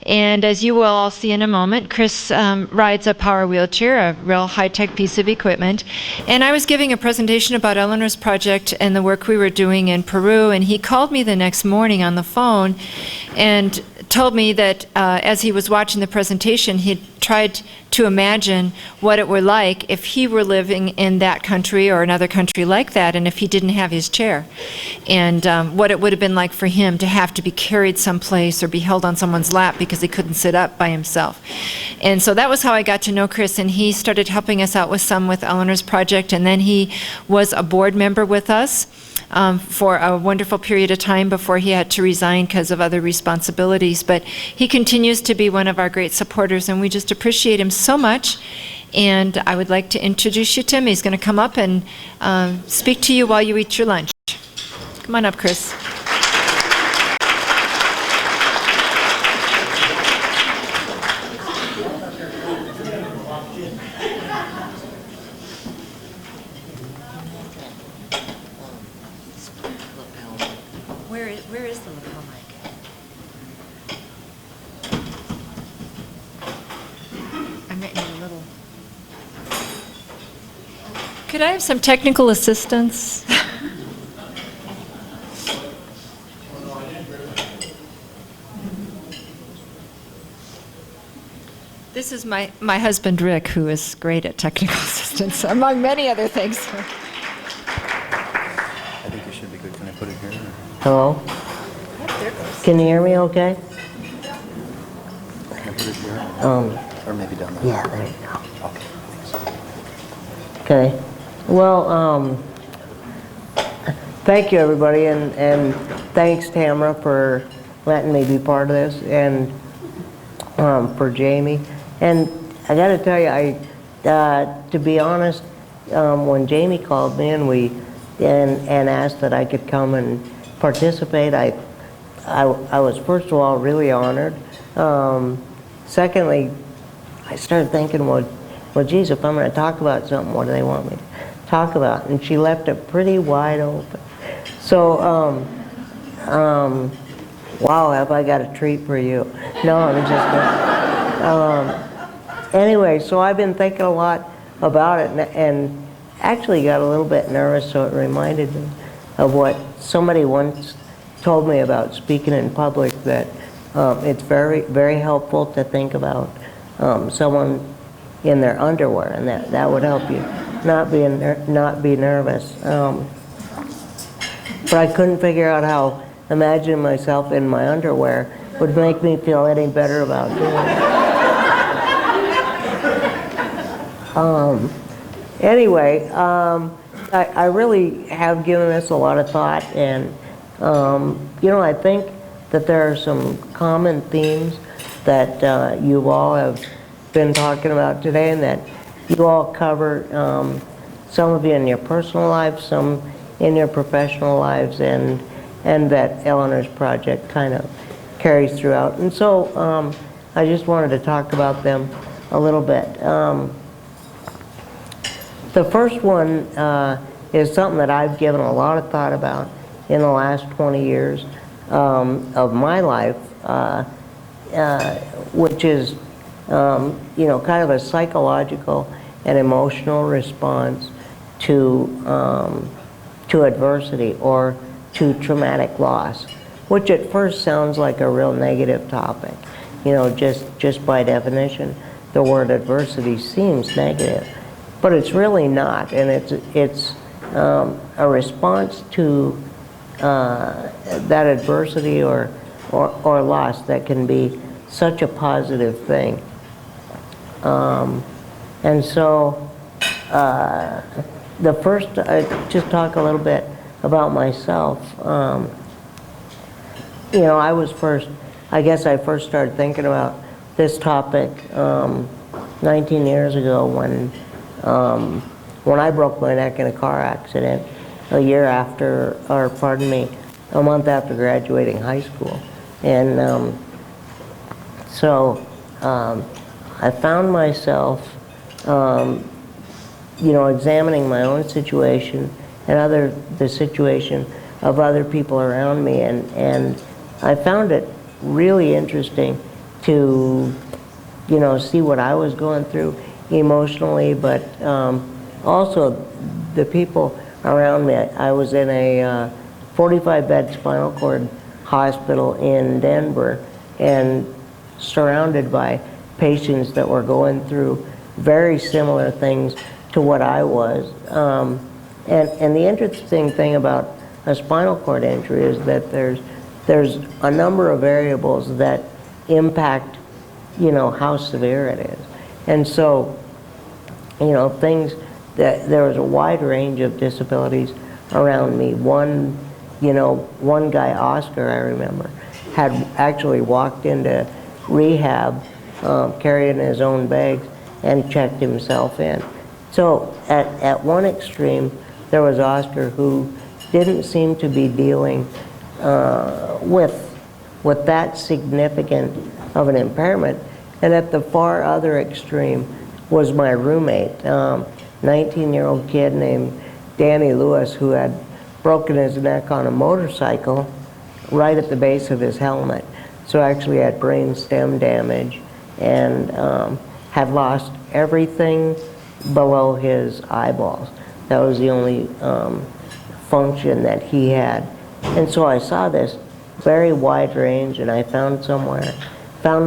And as you will all see in a moment, Chris rides a power wheelchair, a real high-tech piece of equipment. And I was giving a presentation about Eleanor's project and the work we were doing in Peru, and he called me the next morning on the phone and told me that as he was watching the presentation, he'd tried to imagine what it were like if he were living in that country or another country like that, and if he didn't have his chair, and what it would have been like for him to have to be carried someplace or be held on someone's lap because he couldn't sit up by himself. And so that was how I got to know Chris, and he started helping us out with Eleanor's project, and then he was a board member with us for a wonderful period of time before he had to resign because of other responsibilities. But he continues to be one of our great supporters, and we just appreciate him so much. And I would like to introduce you to him. He's going to come up and speak to you while you eat your lunch. Come on up, Chris. Where is the lapel mic? I'm getting a little. Could I have some technical assistance? This is my husband, Rick, who is great at technical assistance, among many other things. I think it should be good. Can I put it here? Hello? There it goes. Can you hear me okay? Can I put it here? Or maybe down there? Yeah, there you go. Okay, thanks. Okay. Well, thank you everybody, and thanks Tamara for letting me be part of this, and for Jamie. And I got to tell you, to be honest, when Jamie called me and asked that I could come and participate, I was first of all really honored. Secondly, I started thinking, well, geez, if I'm going to talk about something, what do they want me to talk about? And she left it pretty wide open. So, wow, have I got a treat for you? No, I'm just kidding. Anyway, so I've been thinking a lot about it, and actually got a little bit nervous, so it reminded me of what somebody once told me about speaking in public, that it's very, very helpful to think about someone in their underwear, and that would help you not be nervous. But I couldn't figure out how imagining myself in my underwear would make me feel any better about doing it. Anyway, I really have given this a lot of thought, and you know, I think that there are some common themes that you all have been talking about today, and that you all cover, some of you in your personal lives, some in your professional lives, and that Eleanor's project kind of carries throughout. And so I just wanted to talk about them a little bit. The first one is something that I've given a lot of thought about in the last 20 years of my life, which is you know, kind of a psychological and emotional response to adversity or to traumatic loss, which at first sounds like a real negative topic. You know, just by definition, the word adversity seems negative, but it's really not, and it's a response to that adversity or loss that can be such a positive thing. And so the first, just talk a little bit about myself. You know, I guess I first started thinking about this topic 19 years ago when I broke my neck in a car accident a year after, or pardon me, a month after graduating high school. And so I found myself, you know, examining my own situation and the situation of other people around me, and I found it really interesting to, you know, see what I was going through emotionally, but also the people around me. I was in a 45-bed spinal cord hospital in Denver and surrounded by patients that were going through very similar things to what I was. And the interesting thing about a spinal cord injury is that there's a number of variables that impact, you know, how severe it is. And so, you know, things that there was a wide range of disabilities around me. One guy, Oscar, I remember, had actually walked into rehab carrying his own bags and checked himself in. So at one extreme, there was Oscar, who didn't seem to be dealing with that significant of an impairment. And at the far other extreme was my roommate, 19-year-old kid named Danny Lewis, who had broken his neck on a motorcycle right at the base of his helmet. So actually had brain stem damage and had lost everything below his eyeballs. That was the only function that he had. And so I saw this very wide range, and I found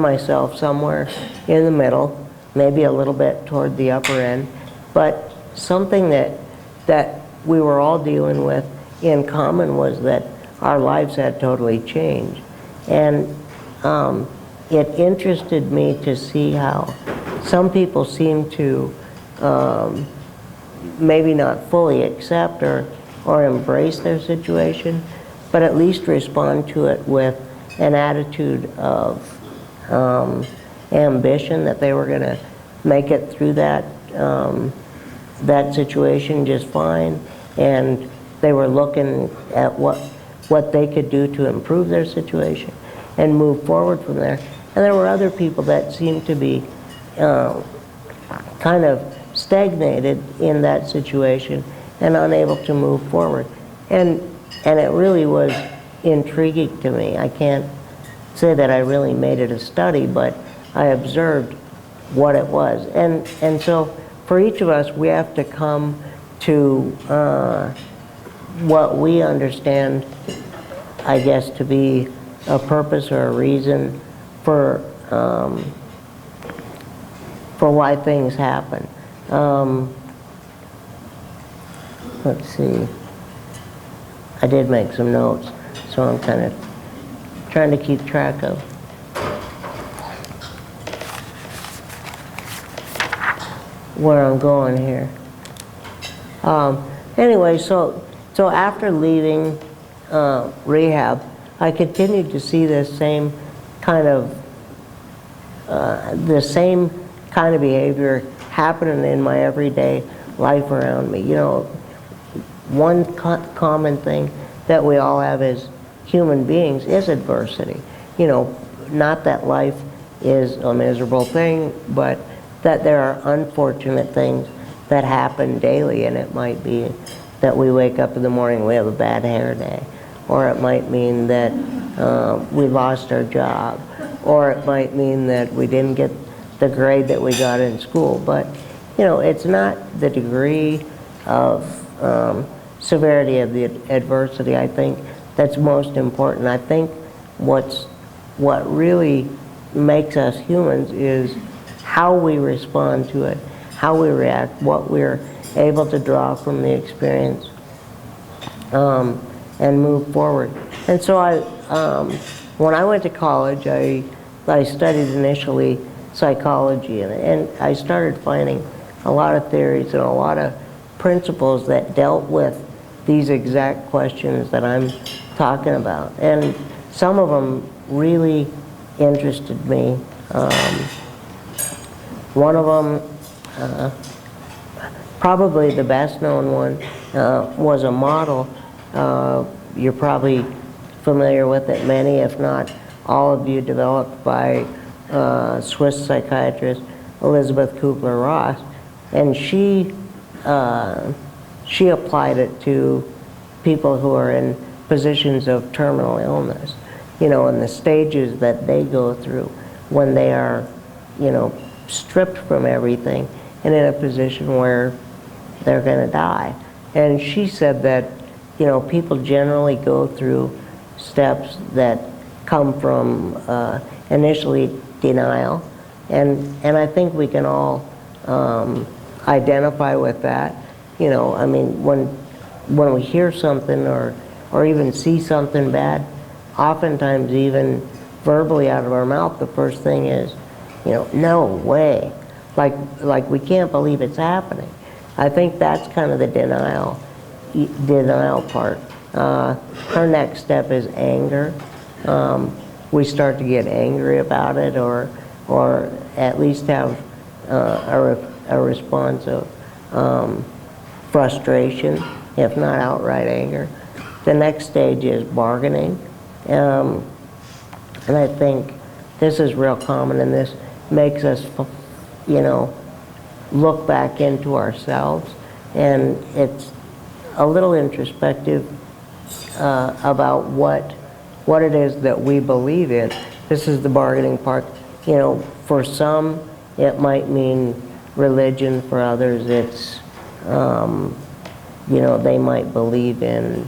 myself somewhere in the middle, maybe a little bit toward the upper end, but something that we were all dealing with in common was that our lives had totally changed. And it interested me to see how some people seem to maybe not fully accept or embrace their situation, but at least respond to it with an attitude of ambition that they were going to make it through that situation just fine, and they were looking at what they could do to improve their situation and move forward from there. And there were other people that seemed to be kind of stagnated in that situation and unable to move forward. And it really was intriguing to me. I can't say that I really made it a study, but I observed what it was. And so for each of us, we have to come to what we understand, I guess, to be a purpose or a reason for why things happen. Let's see. I did make some notes, so I'm kind of trying to keep track of where I'm going here. Anyway, so after leaving rehab, I continued to see this same kind of behavior happening in my everyday life around me. You know, one common thing that we all have as human beings is adversity. You know, not that life is a miserable thing, but that there are unfortunate things that happen daily, and it might be that we wake up in the morning, we have a bad hair day, or it might mean that we lost our job, or it might mean that we didn't get the grade that we got in school. But, you know, it's not the degree of severity of the adversity, I think, that's most important. I think what really makes us humans is how we respond to it, how we react, what we're able to draw from the experience, and move forward. And so when I went to college, I studied initially psychology, and I started finding a lot of theories and a lot of principles that dealt with these exact questions that I'm talking about. And some of them really interested me. One of them, probably the best known one, was a model. You're probably familiar with it, many, if not all of you, developed by Swiss psychiatrist Elizabeth Kubler-Ross. And she applied it to people who are in positions of terminal illness, you know, and the stages that they go through when they are, stripped from everything and in a position where they're going to die. And she said that, people generally go through steps that come from initially denial, and I think we can all identify with that. I mean, when we hear something or even see something bad, oftentimes even verbally out of our mouth, the first thing is, no way. Like we can't believe it's happening. I think that's kind of the denial part. Her next step is anger. We start to get angry about it, or at least have a response of frustration, if not outright anger. The next stage is bargaining. And I think this is real common, and this makes us, look back into ourselves, and it's a little introspective about what it is that we believe in. This is the bargaining part. For some, it might mean religion. For others, it's, they might believe in,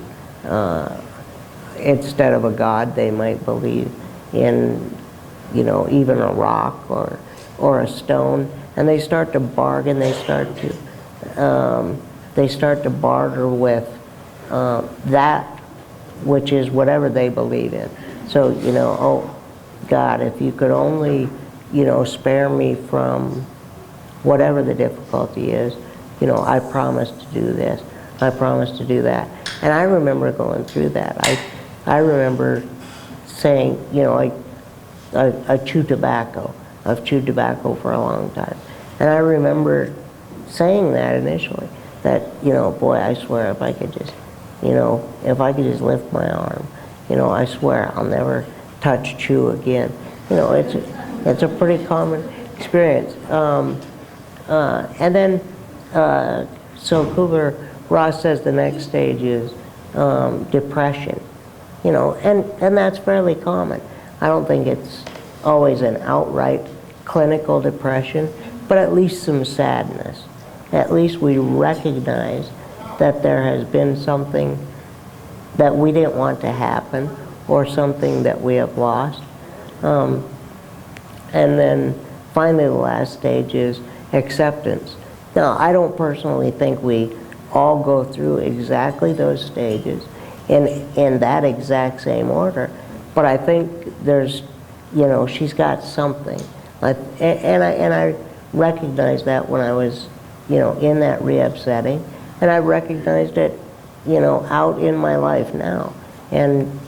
instead of a God, they might believe in, even a rock or a stone, and they start to bargain. They start to barter with that which is whatever they believe in. So, oh God, if you could only, spare me from whatever the difficulty is, I promise to do this. I promise to do that. And I remember going through that. I remember saying, I chew tobacco. I've chewed tobacco for a long time. And I remember saying that initially, that, boy, I swear if I could just, lift my arm, I swear I'll never touch chew again. It's a pretty common experience. And then, so Kubler-Ross says the next stage is depression, and that's fairly common. I don't think it's always an outright clinical depression, but at least some sadness. At least we recognize that there has been something that we didn't want to happen, or something that we have lost. And then finally the last stage is acceptance. Now, I don't personally think we all go through exactly those stages in that exact same order, but I think there's, she's got something. And I recognized that when I was, in that rehab setting, and I recognized it, out in my life now. And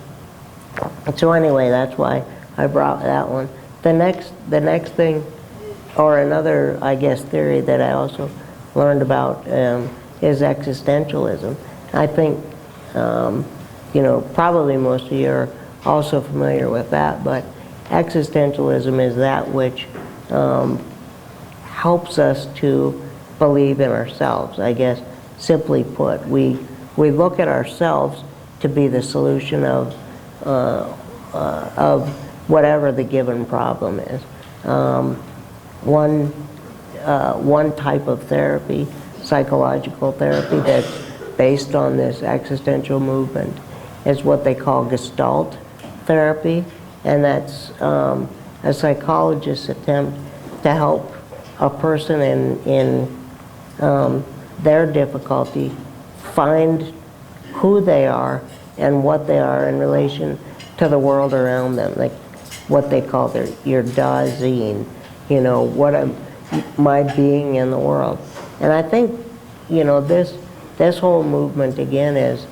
so anyway, that's why I brought that one. The next thing, or another, I guess, theory that I also learned about is existentialism. I think, probably most of you are also familiar with that, but existentialism is that which helps us to believe in ourselves. I guess, simply put, we look at ourselves to be the solution of whatever the given problem is. One type of therapy, psychological therapy, that's based on this existential movement is what they call Gestalt therapy, and that's a psychologist's attempt to help a person in their difficulty find who they are and what they are in relation to the world around them, like what they call your Dasein, what am my being in the world. And I think, this whole movement again is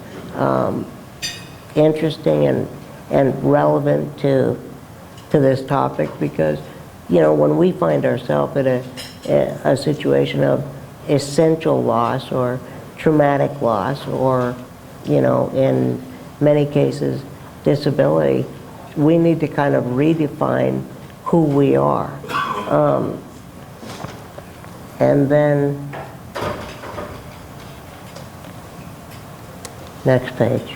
interesting and relevant to this topic, because when we find ourselves in a situation of essential loss or traumatic loss, or in many cases disability, we need to kind of redefine who we are. And then next page.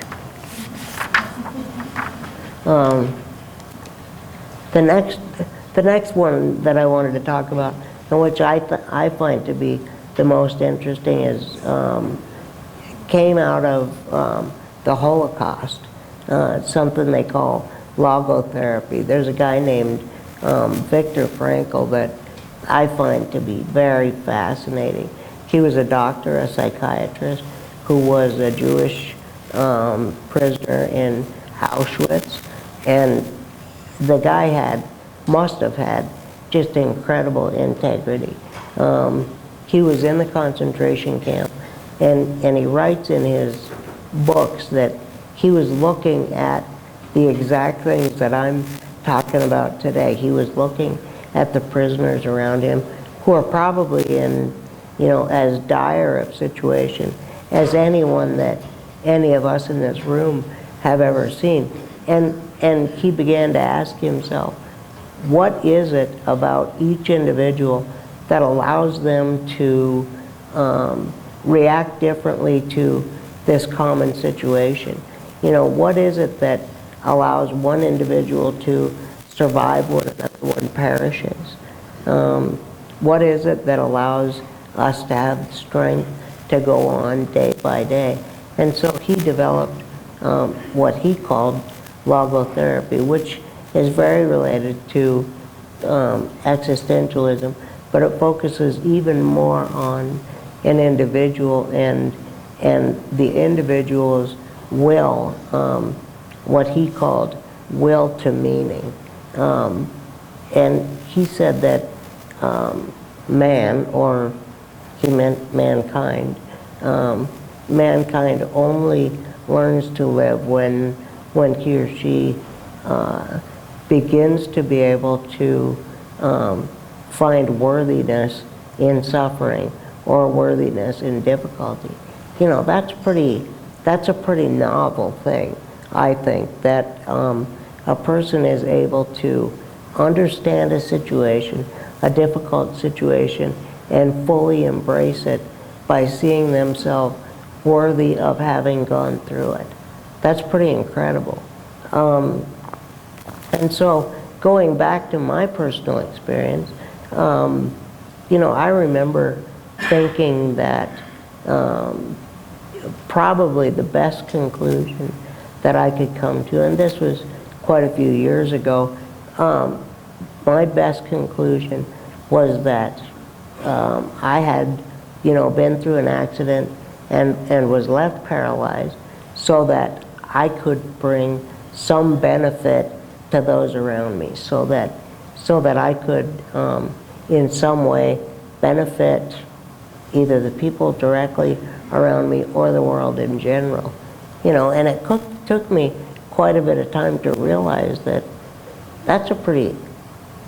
The The next one that I wanted to talk about, and which I find to be the most interesting, is came out of the Holocaust, something they call logotherapy. There's a guy named Viktor Frankl that I find to be very fascinating. He was a doctor, a psychiatrist, who was a Jewish prisoner in Auschwitz, and the guy must have had just incredible integrity. He was in the concentration camp, and he writes in his books that he was looking at the exact things that I'm talking about today. He was looking at the prisoners around him who are probably in, as dire a situation as anyone that any of us in this room have ever seen. And he began to ask himself, what is it about each individual that allows them to react differently to this common situation? What is it that allows one individual to survive when another one perishes? What is it that allows us to have the strength to go on day by day? And so he developed what he called logotherapy, which is very related to existentialism, but it focuses even more on an individual and the individual's will, what he called will to meaning. And he said that man, or he meant mankind, mankind only learns to live when he or she begins to be able to find worthiness in suffering or worthiness in difficulty. That's a pretty novel thing, I think, that a person is able to understand a situation, a difficult situation, and fully embrace it by seeing themselves worthy of having gone through it. That's pretty incredible. And so, going back to my personal experience, I remember thinking that probably the best conclusion that I could come to, and this was quite a few years ago, my best conclusion was that I had, been through an accident and was left paralyzed so that I could bring some benefit to those around me, so that I could in some way benefit either the people directly around me or the world in general. And it took me quite a bit of time to realize that that's a pretty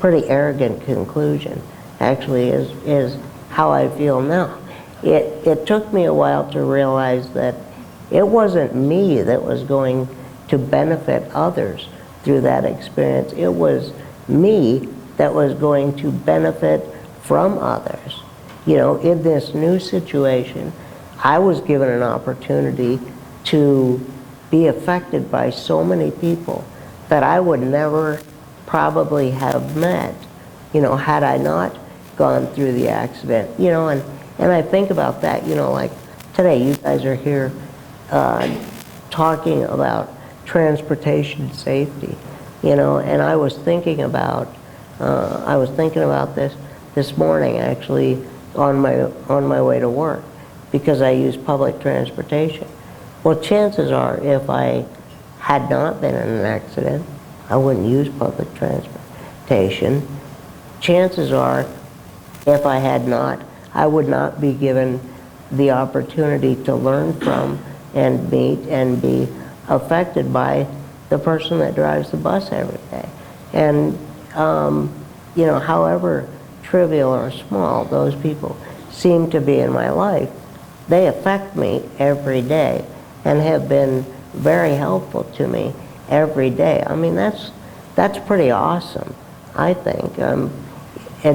arrogant conclusion, actually, is how I feel now. It took me a while to realize that it wasn't me that was going to benefit others through that experience. It was me that was going to benefit from others. In this new situation, I was given an opportunity to be affected by so many people that I would never probably have met, had I not gone through the accident. And I think about that, like today you guys are here talking about transportation safety, and I was thinking about this morning, actually, on my way to work, because I use public transportation. Well, chances are, if I had not been in an accident, I wouldn't use public transportation. Chances are, if I had not, I would not be given the opportunity to learn from and meet and be affected by the person that drives the bus every day. And, however trivial or small those people seem to be in my life, they affect me every day and have been very helpful to me every day. I mean, that's pretty awesome, I think. And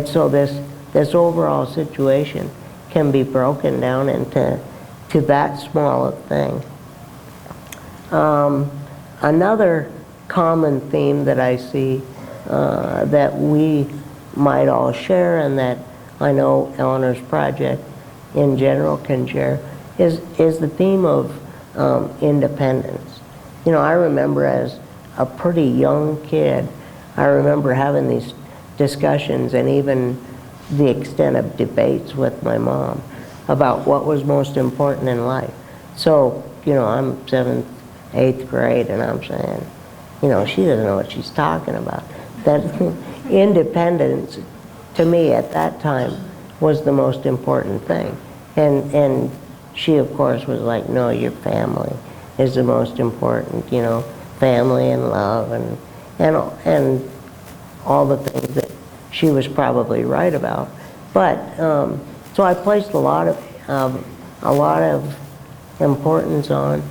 so this overall situation can be broken down into that small a thing. Another common theme that I see that we might all share, and that I know Eleanor's project in general can share, is the theme of independence. You know, I remember as a pretty young kid, I remember having these discussions and even the extent of debates with my mom about what was most important in life. So, you know, I'm 7th, 8th grade, and I'm saying, you know, she doesn't know what she's talking about. That independence, to me at that time, was the most important thing. And she, of course, was like, no, your family is the most important, you know, family and love and all the things that she was probably right about. But, so I placed a lot of importance on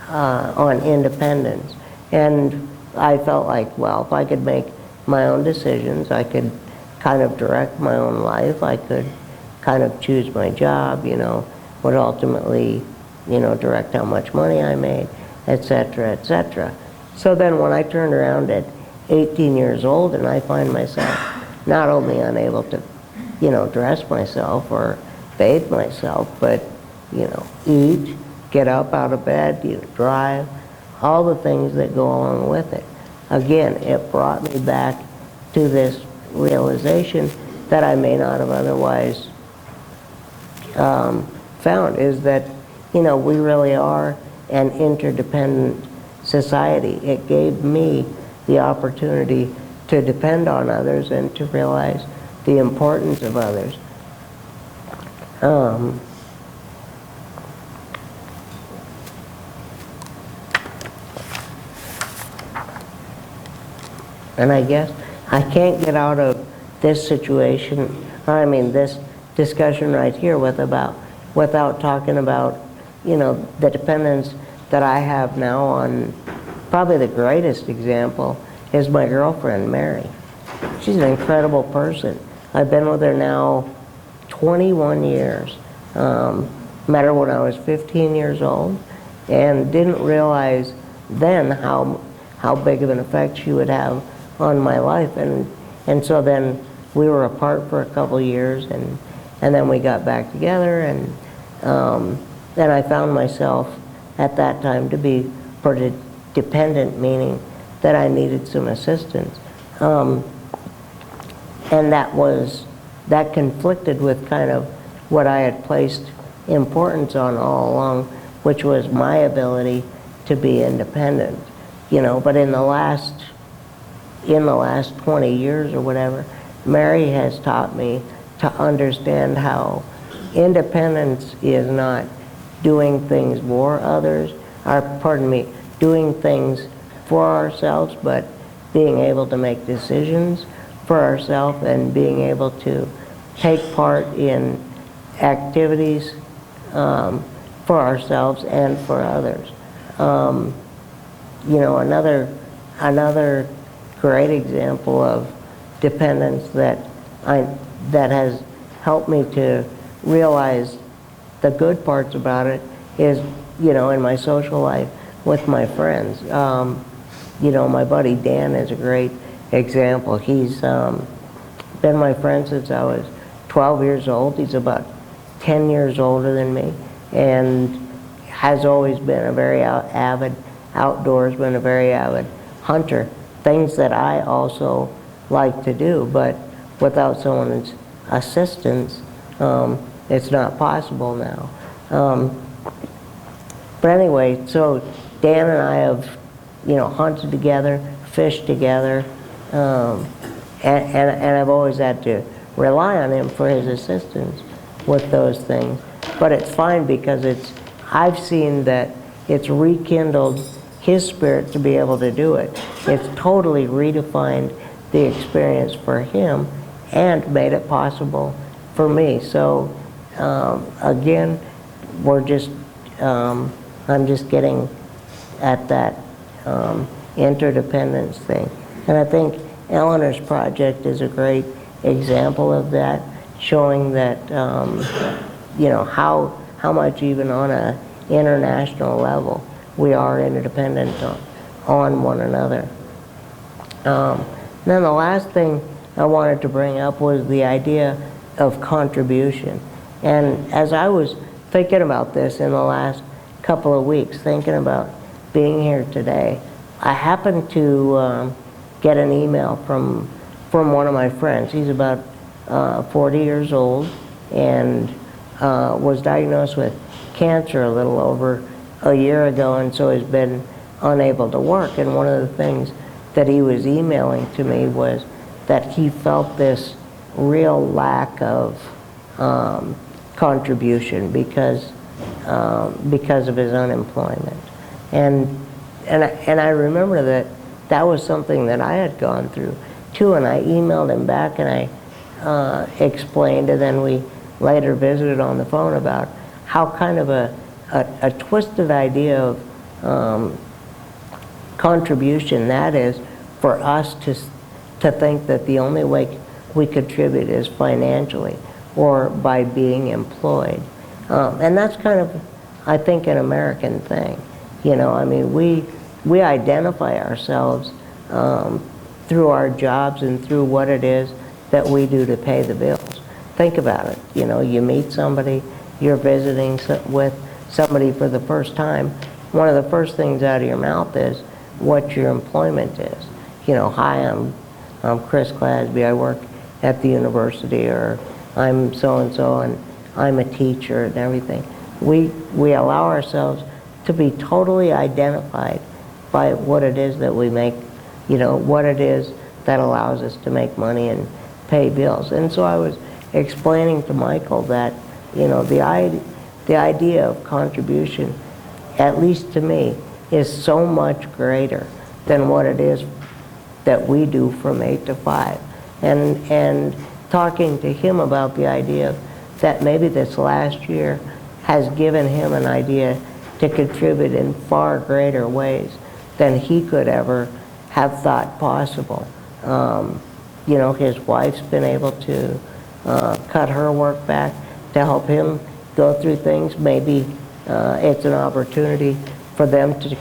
on independence. And I felt like, well, if I could make my own decisions, I could kind of direct my own life, I could kind of choose my job, you know, would ultimately, you know, direct how much money I made, et cetera, et cetera. So then when I turned around at 18 years old and I find myself not only unable to, you know, dress myself or bathe myself, but, you know, eat, get up out of bed, you know, drive, all the things that go along with it. Again, it brought me back to this realization that I may not have otherwise found, is that, you know, we really are an interdependent society. It gave me the opportunity to depend on others and to realize the importance of others. And I guess I can't get out of this situation, I mean this discussion right here without talking about, you know, the dependence that I have now on, probably the greatest example is my girlfriend, Mary. She's an incredible person. I've been with her now 21 years. Met her when I was 15 years old and didn't realize then how big of an effect she would have on my life. And so then we were apart for a couple years, and then we got back together, and then I found myself at that time to be pretty dependent, meaning that I needed some assistance. And that conflicted with kind of what I had placed importance on all along, which was my ability to be independent. You know, but in the last 20 years or whatever, Mary has taught me to understand how independence is not doing things for others, or pardon me, doing things for ourselves, but being able to make decisions for ourselves and being able to take part in activities for ourselves and for others. You know, another great example of dependence that has helped me to realize the good parts about it is, you know, in my social life with my friends. You know, my buddy Dan is a great example. He's been my friend since I was 12 years old. He's about 10 years older than me, and has always been a very avid outdoorsman, a very avid hunter, things that I also like to do, but without someone's assistance, it's not possible now. But anyway, so Dan and I have, you know, hunted together, fished together, and I've always had to rely on him for his assistance with those things. But it's fine because I've seen that it's rekindled his spirit to be able to do it. It's totally redefined the experience for him and made it possible for me. So again, I'm just getting at that interdependence thing. And I think Eleanor's project is a great example of that, showing that you know, how much even on an international level we are interdependent on one another. Then the last thing I wanted to bring up was the idea of contribution. And as I was thinking about this in the last couple of weeks, thinking about being here today, I happened to get an email from one of my friends. He's about 40 years old and was diagnosed with cancer a little over a year ago, and so has been unable to work. And one of the things that he was emailing to me was that he felt this real lack of contribution because of his unemployment. And I remember that was something that I had gone through too, and I emailed him back and I explained, and then we later visited on the phone about how kind of a twisted idea of contribution that is for us to think that the only way we contribute is financially or by being employed. And that's kind of, I think, an American thing. You know, I mean, we identify ourselves through our jobs and through what it is that we do to pay the bills. Think about it. You know, you meet somebody, you're visiting with somebody for the first time, one of the first things out of your mouth is what your employment is. You know, hi, I'm Chris Clasby, I work at the university, or I'm so-and-so and I'm a teacher and everything. We allow ourselves to be totally identified by what it is that we make, you know, what it is that allows us to make money and pay bills. And so I was explaining to Michael that, you know, the idea of contribution, at least to me, is so much greater than what it is that we do from 8 to 5. And talking to him about the idea that maybe this last year has given him an idea to contribute in far greater ways than he could ever have thought possible. You know, his wife's been able to cut her work back to help him go through things. Maybe it's an opportunity for them to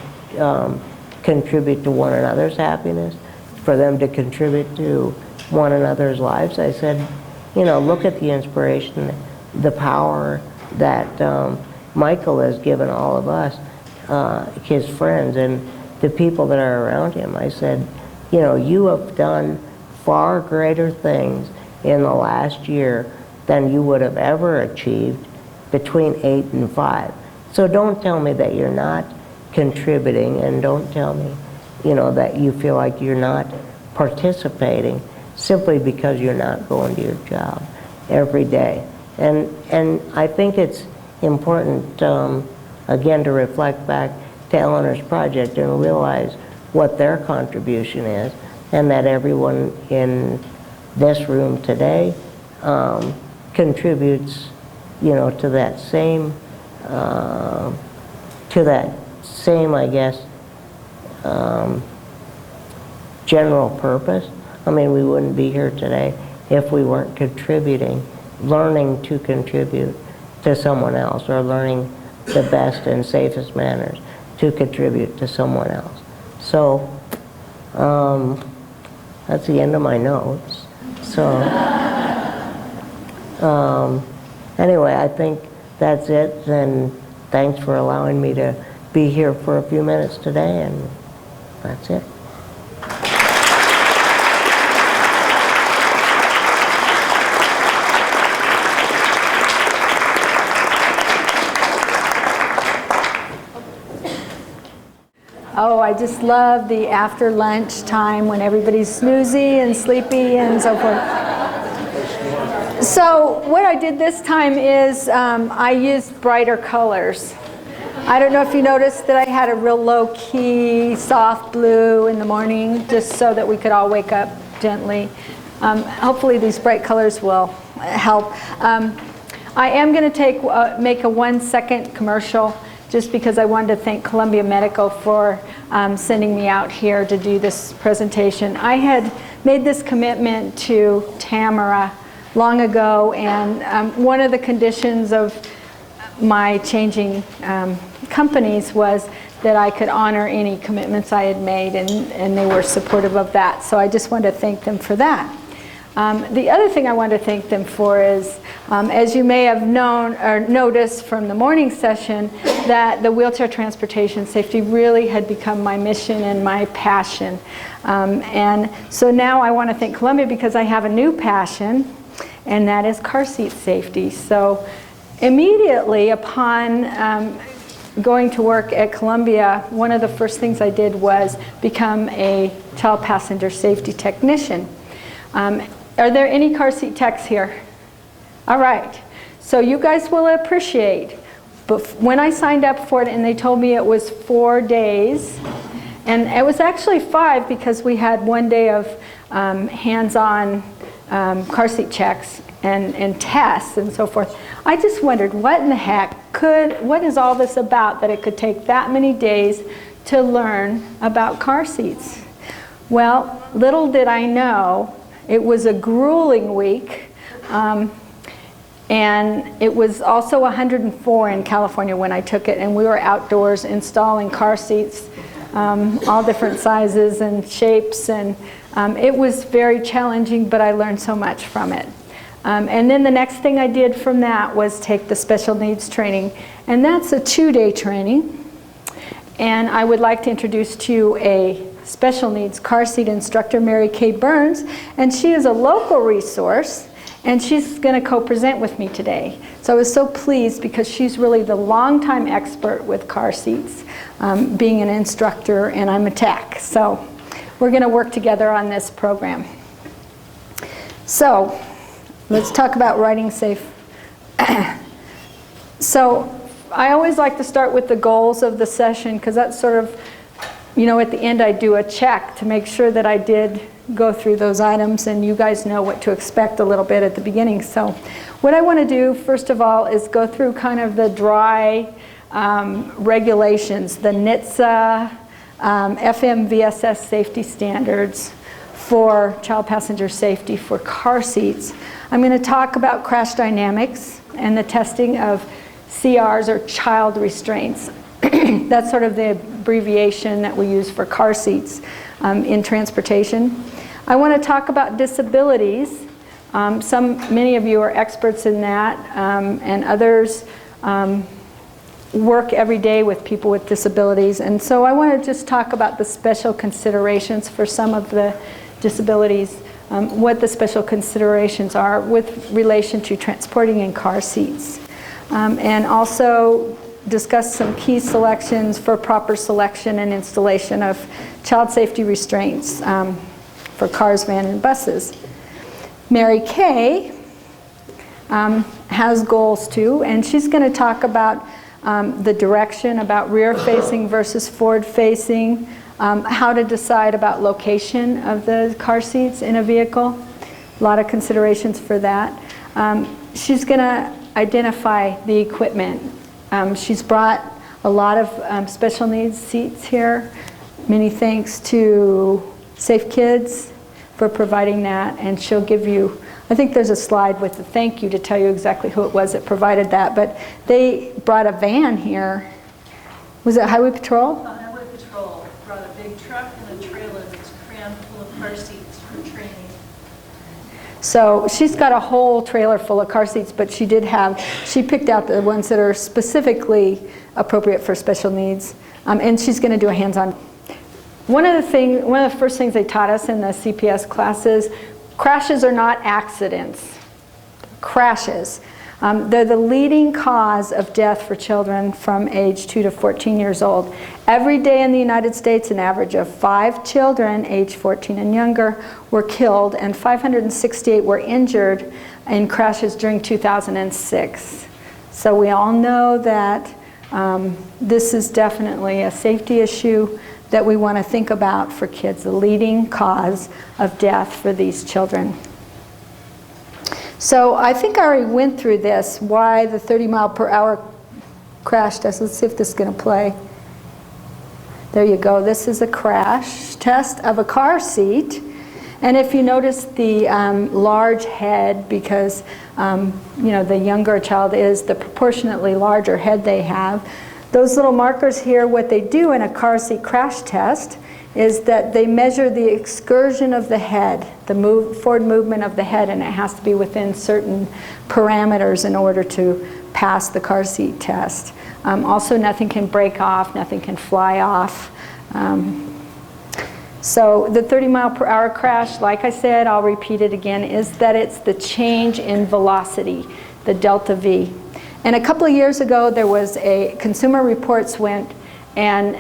contribute to one another's happiness, for them to contribute to one another's lives. I said, you know, look at the inspiration, the power that Michael has given all of us, his friends, and the people that are around him. I said, you know, you have done far greater things in the last year than you would have ever achieved between 8 and 5. So don't tell me that you're not contributing, and don't tell me, you know, that you feel like you're not participating simply because you're not going to your job every day. And I think it's important, again, to reflect back to Eleanor's project and realize what their contribution is, and that everyone in this room today contributes, you know, to that same, I guess, general purpose. I mean, we wouldn't be here today if we weren't contributing, learning to contribute to someone else, or learning the best and safest manners to contribute to someone else. So that's the end of my notes. So anyway, I think that's it, and thanks for allowing me to be here for a few minutes today, and that's it. Oh, I just love the after lunch time when everybody's snoozy and sleepy and so forth. So what I did this time is I used brighter colors. I don't know if you noticed that I had a real low-key, soft blue in the morning, just so that we could all wake up gently. Hopefully these bright colors will help. I am going to make a 1-second commercial, just because I wanted to thank Columbia Medical for sending me out here to do this presentation. I had made this commitment to Tamara long ago, and one of the conditions of my changing companies was that I could honor any commitments I had made, and they were supportive of that. So I just wanted to thank them for that. The other thing I want to thank them for is, as you may have known or noticed from the morning session, that the wheelchair transportation safety really had become my mission and my passion. And so now I want to thank Columbia because I have a new passion, and that is car seat safety. So immediately upon going to work at Columbia, one of the first things I did was become a child passenger safety technician. Are there any car seat techs here? All right. So you guys will appreciate, but when I signed up for it and they told me it was 4 days, and it was actually 5 because we had 1 day of hands-on car seat checks and tests and so forth. I just wondered, what in the heck what is all this about that it could take that many days to learn about car seats? Well, little did I know, it was a grueling week, and it was also 104 in California when I took it, and we were outdoors installing car seats, all different sizes and shapes, and it was very challenging, but I learned so much from it. And then the next thing I did from that was take the special needs training, and that's a 2-day training. And I would like to introduce to you a special needs car seat instructor, Mary Kay Burns, and she is a local resource, and she's going to co-present with me today. So I was so pleased because she's really the longtime expert with car seats, being an instructor, and I'm a tech. So we're going to work together on this program. So let's talk about riding safe. So I always like to start with the goals of the session because that's sort of, you know, at the end I do a check to make sure that I did go through those items, and you guys know what to expect a little bit at the beginning. So what I want to do first of all is go through kind of the dry regulations, the NHTSA, FMVSS safety standards for child passenger safety for car seats. I'm going to talk about crash dynamics and the testing of CRs, or child restraints. That's sort of the abbreviation that we use for car seats in transportation. I want to talk about disabilities. Many of you are experts in that, and others work every day with people with disabilities. And so I want to just talk about the special considerations for some of the disabilities, what the special considerations are with relation to transporting in car seats. And also discuss some key selections for proper selection and installation of child safety restraints for cars, vans, and buses. Mary Kay has goals too, and she's going to talk about the direction, about rear-facing versus forward-facing, how to decide about location of the car seats in a vehicle. A lot of considerations for that. She's going to identify the equipment. She's brought a lot of special needs seats here. Many thanks to Safe Kids for providing that, and she'll give you, I think there's a slide with the thank you to tell you exactly who it was that provided that, but they brought a van here. Was it Highway Patrol? Highway Patrol brought a big truck and a trailer that's crammed full of car seats for training. So she's got a whole trailer full of car seats, but she picked out the ones that are specifically appropriate for special needs, and she's going to do a hands-on. One of the first things they taught us in the CPS classes, crashes are not accidents. Crashes. They're the leading cause of death for children from age 2 to 14 years old. Every day in the United States, an average of 5 children age 14 and younger were killed, and 568 were injured in crashes during 2006. So we all know that this is definitely a safety issue that we want to think about for kids, the leading cause of death for these children. So I think I already went through this, why the 30-mile-per-hour crash test. Let's see if this is going to play. There you go. This is a crash test of a car seat. And if you notice the large head, because you know, the younger a child is, the proportionately larger head they have, Those little markers here, what they do in a car seat crash test is that they measure the excursion of the head, the forward movement of the head, and it has to be within certain parameters in order to pass the car seat test. Also, nothing can break off, nothing can fly off. So the 30-mile-per-hour crash, like I said, I'll repeat it again, is that it's the change in velocity, the delta V. And a couple of years ago, there was a Consumer Reports went, and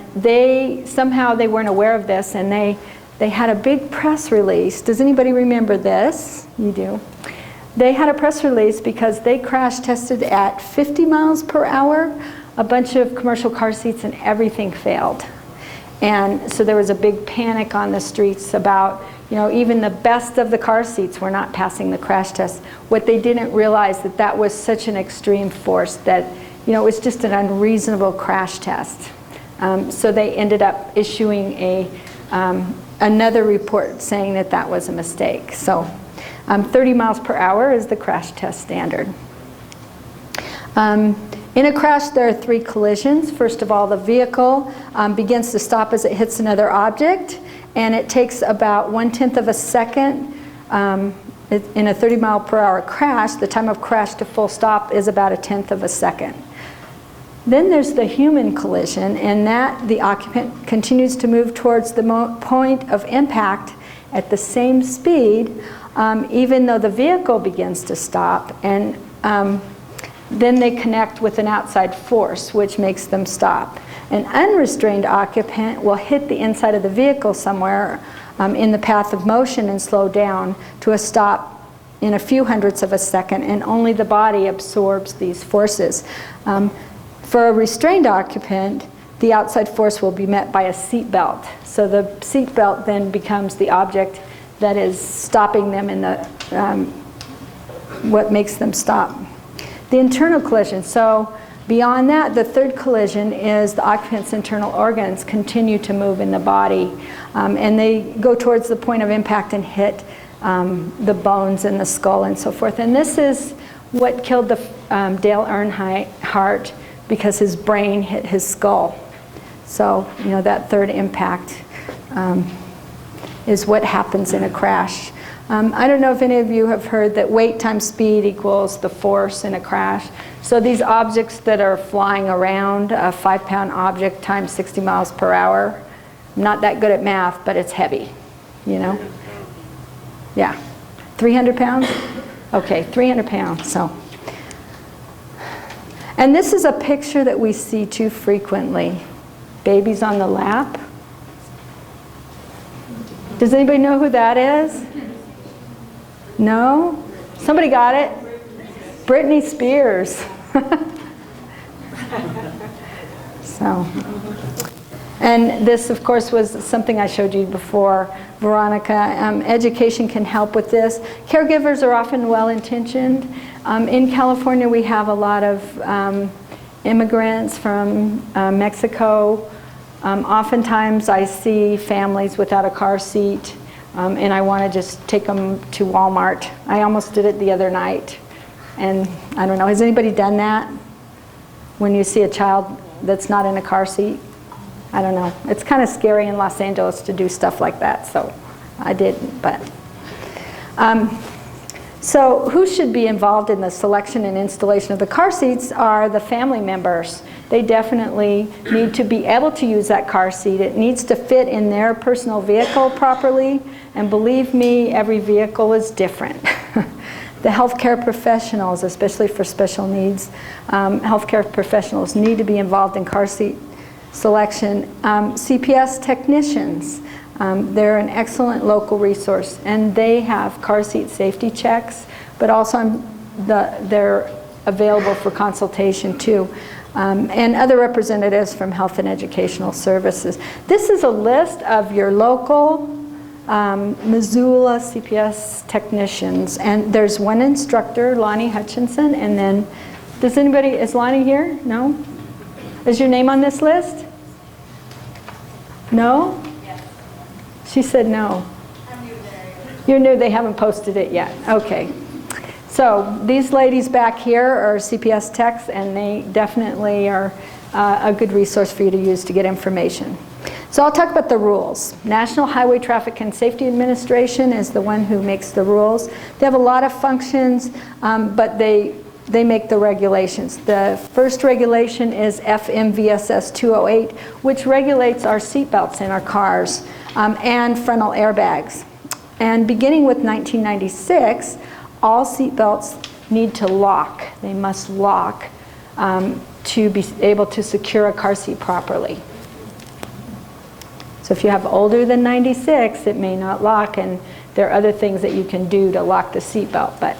somehow they weren't aware of this, and they had a big press release. Does anybody remember this? You do. They had a press release because they crash tested at 50 miles per hour, a bunch of commercial car seats, and everything failed. And so there was a big panic on the streets about, even the best of the car seats were not passing the crash test. What they didn't realize that was such an extreme force that, it was just an unreasonable crash test. So they ended up issuing another report saying that was a mistake. So 30 miles per hour is the crash test standard. In a crash, there are 3 collisions. First of all, the vehicle begins to stop as it hits another object, and it takes about 1/10 of a second. In a 30-mile-per-hour crash, the time of crash to full stop is about 1/10 of a second. Then there's the human collision, and that the occupant continues to move towards the point of impact at the same speed, even though the vehicle begins to stop, and then they connect with an outside force, which makes them stop. An unrestrained occupant will hit the inside of the vehicle somewhere in the path of motion and slow down to a stop in a few hundredths of a second, and only the body absorbs these forces. For a restrained occupant, the outside force will be met by a seat belt. So the seat belt then becomes the object that is stopping them in what makes them stop. The internal collision. So beyond that, the third collision is the occupant's internal organs continue to move in the body, and they go towards the point of impact and hit the bones in the skull and so forth. And this is what killed the Dale Earnhardt, because his brain hit his skull. So that third impact is what happens in a crash. I don't know if any of you have heard that weight times speed equals the force in a crash. So these objects that are flying around, a 5-pound object times 60 miles per hour, I'm not that good at math, but it's heavy, Yeah, 300 pounds? Okay, 300 pounds, so. And this is a picture that we see too frequently. Babies on the lap. Does anybody know who that is? No? Somebody got it? Britney Spears. So, and this, of course, was something I showed you before, Veronica. Education can help with this. Caregivers are often well-intentioned. In California, we have a lot of immigrants from Mexico. Oftentimes, I see families without a car seat. And I want to just take them to Walmart. I almost did it the other night. And I don't know, has anybody done that? When you see a child that's not in a car seat? I don't know. It's kind of scary in Los Angeles to do stuff like that, so I didn't. But so who should be involved in the selection and installation of the car seats are the family members. They definitely need to be able to use that car seat. It needs to fit in their personal vehicle properly, and believe me, every vehicle is different. The healthcare professionals, especially for special needs, healthcare professionals need to be involved in car seat selection. CPS technicians, they're an excellent local resource, and they have car seat safety checks, but also they're available for consultation too. And other representatives from health and educational services. This is a list of your local Missoula CPS technicians, and there's one instructor, Lonnie Hutchinson, and then, is Lonnie here? No? Is your name on this list? No? Yes. She said no. I'm new there. You're new, they haven't posted it yet. Okay. So these ladies back here are CPS techs, and they definitely are a good resource for you to use to get information. So I'll talk about the rules. National Highway Traffic and Safety Administration is the one who makes the rules. They have a lot of functions, but they make the regulations. The first regulation is FMVSS 208, which regulates our seatbelts in our cars and frontal airbags. And beginning with 1996, all seatbelts need to lock. They must lock to be able to secure a car seat properly. So if you have older than 96, it may not lock, and there are other things that you can do to lock the seatbelt. But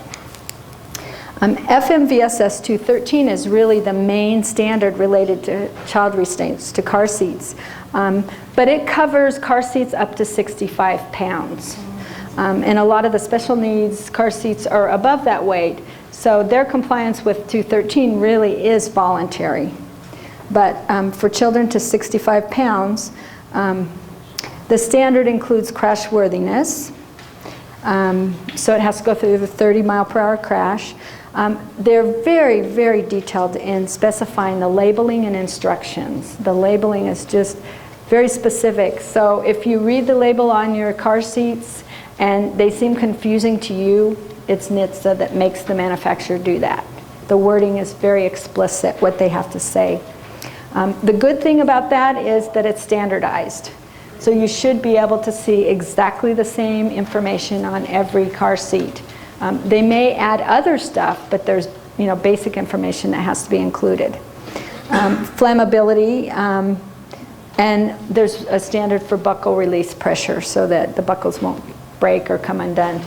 FMVSS 213 is really the main standard related to child restraints, to car seats. But it covers car seats up to 65 pounds. And a lot of the special needs car seats are above that weight. So their compliance with 213 really is voluntary. But for children to 65 pounds, the standard includes crashworthiness. So it has to go through the 30-mile-per-hour crash. They're very, very detailed in specifying the labeling and instructions. The labeling is just very specific. So if you read the label on your car seats and they seem confusing to you, it's NHTSA that makes the manufacturer do that. The wording is very explicit, what they have to say. The good thing about that is that it's standardized. So you should be able to see exactly the same information on every car seat. They may add other stuff, but there's basic information that has to be included. Flammability, and there's a standard for buckle release pressure so that the buckles won't break or come undone.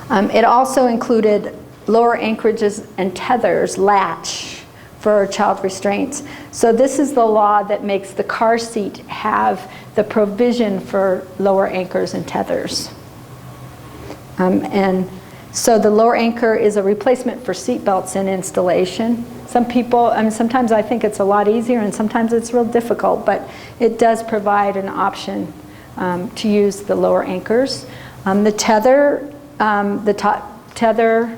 It also included lower anchorages and tethers, latch, for child restraints. So this is the law that makes the car seat have the provision for lower anchors and tethers. And so the lower anchor is a replacement for seat belts in installation. Some people, sometimes I think it's a lot easier and sometimes it's real difficult, but it does provide an option to use the lower anchors. The tether, the top tether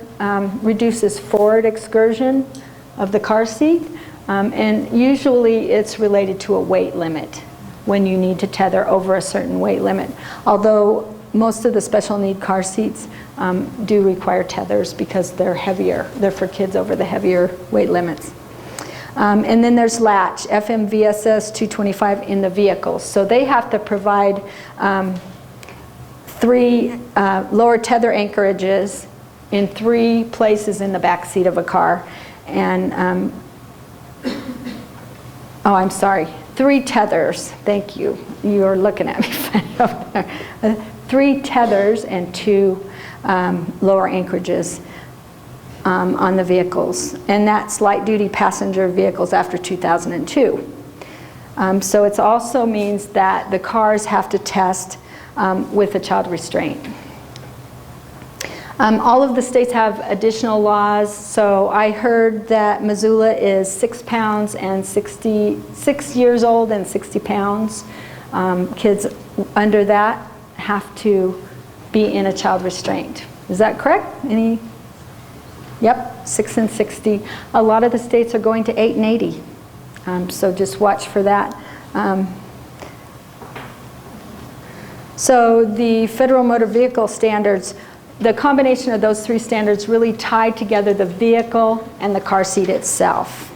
reduces forward excursion of the car seat, and usually it's related to a weight limit when you need to tether over a certain weight limit. Although most of the special need car seats do require tethers because they're heavier. They're for kids over the heavier weight limits. And then there's latch, FMVSS 225 in the vehicles. So they have to provide 3 lower tether anchorages in 3 places in the back seat of a car. And, 3 tethers. Thank you. You're looking at me funny over there. 3 tethers and 2 lower anchorages on the vehicles. And that's light-duty passenger vehicles after 2002. So it also means that the cars have to test with a child restraint. All of the states have additional laws. So I heard that Missoula is 6 pounds and 6 years old and 60 pounds. Kids under that have to be in a child restraint. Is that correct? Any? Yep, 6 and 60. A lot of the states are going to 8 and 80. So just watch for that. So the Federal Motor Vehicle Standards, the combination of those 3 standards really tied together the vehicle and the car seat itself.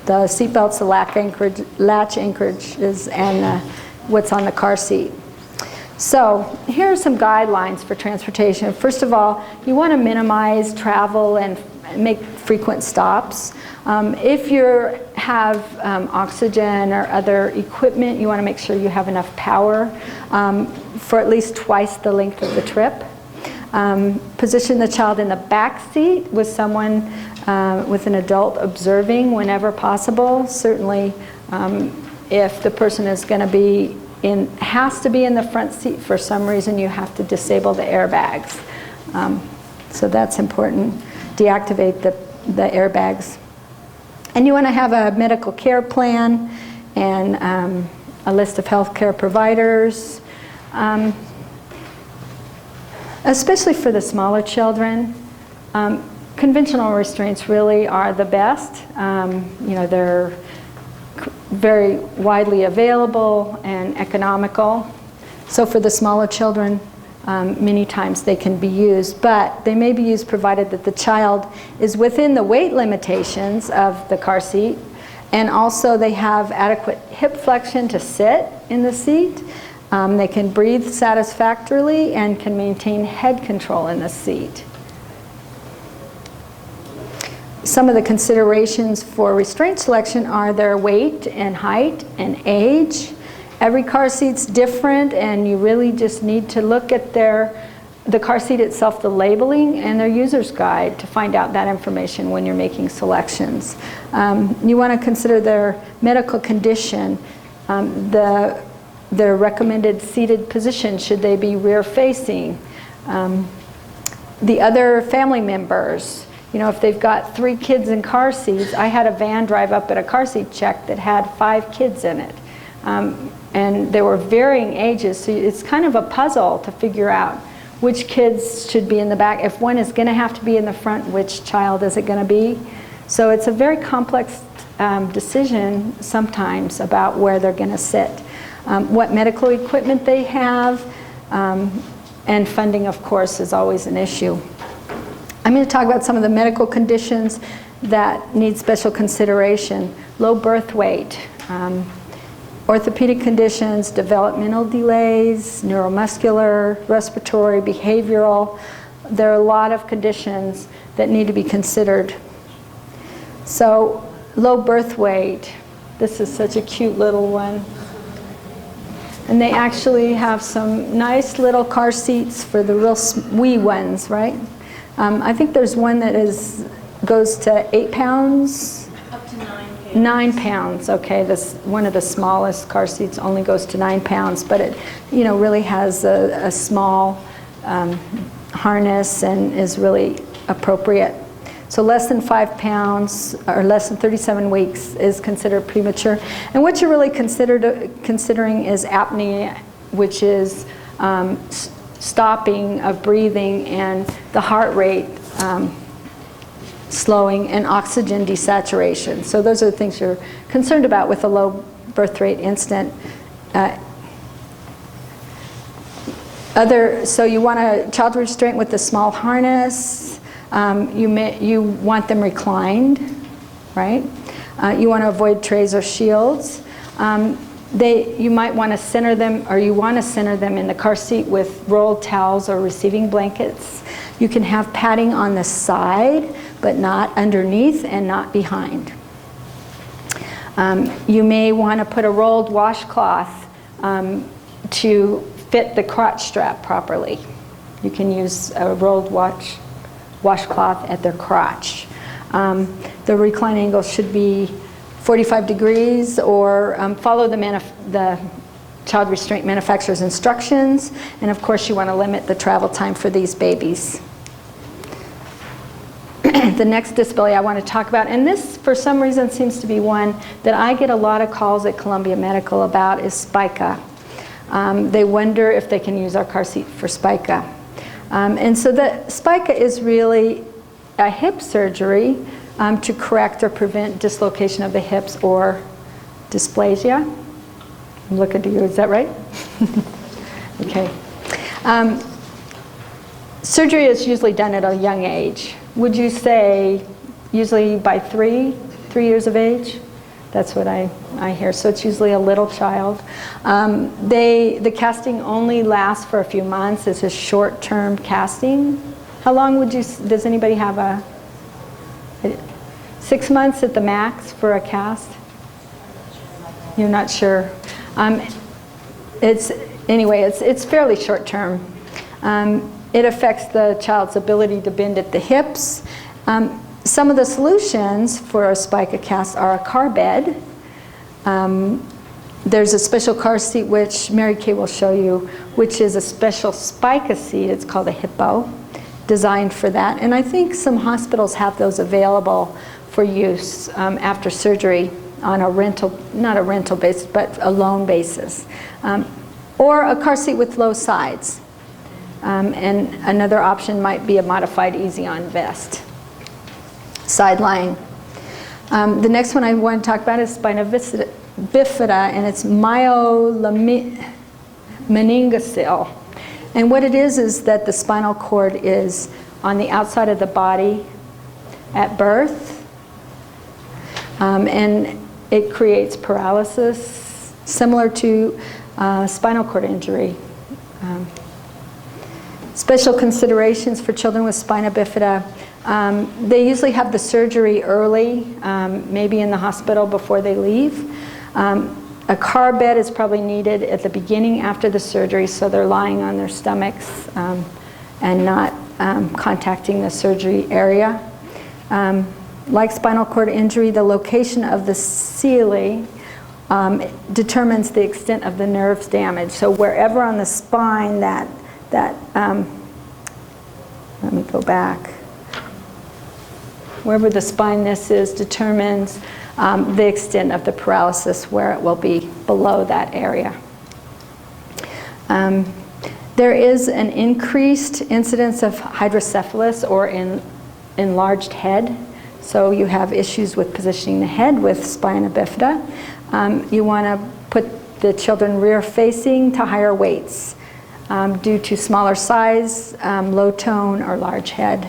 The seat belts, the latch anchorages, and what's on the car seat. So here are some guidelines for transportation. First of all, you want to minimize travel and make frequent stops. If you have oxygen or other equipment, you want to make sure you have enough power for at least twice the length of the trip. Position the child in the back seat with someone, with an adult observing whenever possible. Certainly, if the person is going to be has to be in the front seat for some reason, you have to disable the airbags. So that's important. Deactivate the airbags. And you want to have a medical care plan and a list of healthcare providers. Especially for the smaller children, conventional restraints really are the best. They're very widely available and economical. So for the smaller children, many times they can be used, but they may be used provided that the child is within the weight limitations of the car seat, and also they have adequate hip flexion to sit in the seat. They can breathe satisfactorily and can maintain head control in the seat. Some of the considerations for restraint selection are their weight and height and age. Every car seat's different, and you really just need to look at the car seat itself, the labeling, and their user's guide to find out that information when you're making selections. You want to consider their medical condition, their recommended seated position, should they be rear facing, the other family members. You know, if they've got 3 kids in car seats, I had a van drive up at a car seat check that had 5 kids in it. And they were varying ages, so it's kind of a puzzle to figure out which kids should be in the back. If one is going to have to be in the front, which child is it going to be? So it's a very complex decision sometimes about where they're going to sit. What medical equipment they have, and funding, of course, is always an issue. I'm going to talk about some of the medical conditions that need special consideration. Low birth weight, orthopedic conditions, developmental delays, neuromuscular, respiratory, behavioral. There are a lot of conditions that need to be considered. So, low birth weight. This is such a cute little one. And they actually have some nice little car seats for the real wee ones, right? I think there's one that goes to 8 pounds. Up to 9 pounds. 9 pounds, okay. This one of the smallest car seats only goes to 9 pounds, but it, you know, really has a small harness and is really appropriate. So less than 5 pounds or less than 37 weeks is considered premature. And what you're really considering is apnea, which is stopping of breathing and the heart rate slowing and oxygen desaturation. So those are the things you're concerned about with a low birth rate instant. So you want a child restraint with a small harness. You want them reclined, right? You want to avoid trays or shields. You might want to center them, or you want to center them in the car seat with rolled towels or receiving blankets. You can have padding on the side, but not underneath and not behind. You may want to put a rolled washcloth to fit the crotch strap properly. You can use a rolled washcloth at their crotch. The recline angle should be 45 degrees, or follow the child restraint manufacturer's instructions. And of course, you want to limit the travel time for these babies. The next disability I want to talk about, and this for some reason seems to be one that I get a lot of calls at Columbia Medical about, is spica. They wonder if they can use our car seat for spica. And so the spica is really a hip surgery to correct or prevent dislocation of the hips or dysplasia. I'm looking to you, is that right? Okay. Surgery is usually done at a young age. Would you say usually by 3 years of age? That's what I hear. So it's usually a little child. The casting only lasts for a few months. It's a short-term casting. How long does anybody have 6 months at the max for a cast? You're not sure. It's fairly short-term. It affects the child's ability to bend at the hips. Some of the solutions for a spica cast are a car bed. There's a special car seat, which Mary Kay will show you, which is a special spica seat. It's called a hippo, designed for that. And I think some hospitals have those available for use after surgery on a rental, not a rental basis, but a loan basis. Or a car seat with low sides. And another option might be a modified easy-on vest. Sideline. The next one I want to talk about is spina bifida, and it's myomeningocele. And what it is that the spinal cord is on the outside of the body at birth, and it creates paralysis similar to spinal cord injury. Special considerations for children with spina bifida. They usually have the surgery early, maybe in the hospital before they leave. A car bed is probably needed at the beginning after the surgery, so they're lying on their stomachs and not contacting the surgery area. Like spinal cord injury, the location of the cilia determines the extent of the nerve's damage. So wherever on the spine that let me go back. Wherever the spineness is determines the extent of the paralysis, where it will be below that area. There is an increased incidence of hydrocephalus, or enlarged head. So you have issues with positioning the head with spina bifida. You want to put the children rear facing to higher weights due to smaller size, low tone, or large head.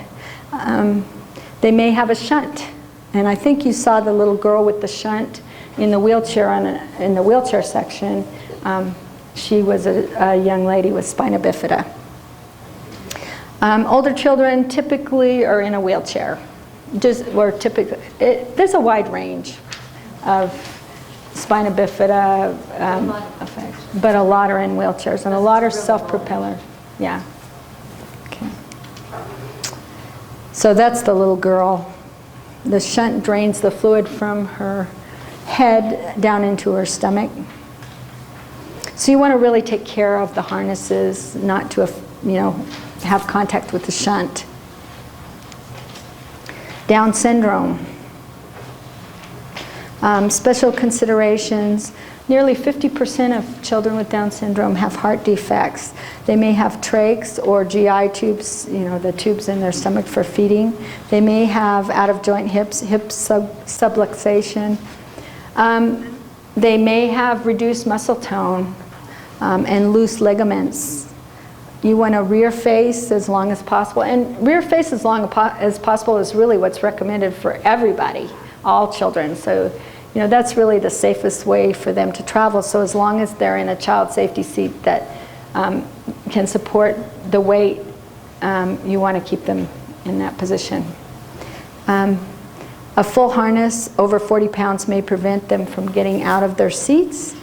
They may have a shunt. And I think you saw the little girl with the shunt in the wheelchair in the wheelchair section. She was a young lady with spina bifida. Older children typically are in a wheelchair. There's a wide range of spina bifida effects, but a lot are in wheelchairs, and a lot are self-propeller. Yeah. Okay. So that's the little girl. The shunt drains the fluid from her head down into her stomach. So you want to really take care of the harnesses, not to have contact with the shunt. Down syndrome. Special considerations. Nearly 50% of children with Down syndrome have heart defects. They may have trachs or GI tubes, the tubes in their stomach for feeding. They may have out-of-joint hips, hip subluxation. They may have reduced muscle tone and loose ligaments. You want to rear face as long as possible. And rear face as long as possible is really what's recommended for everybody, all children. So, that's really the safest way for them to travel. So as long as they're in a child safety seat that can support the weight, you want to keep them in that position. A full harness over 40 pounds may prevent them from getting out of their seats.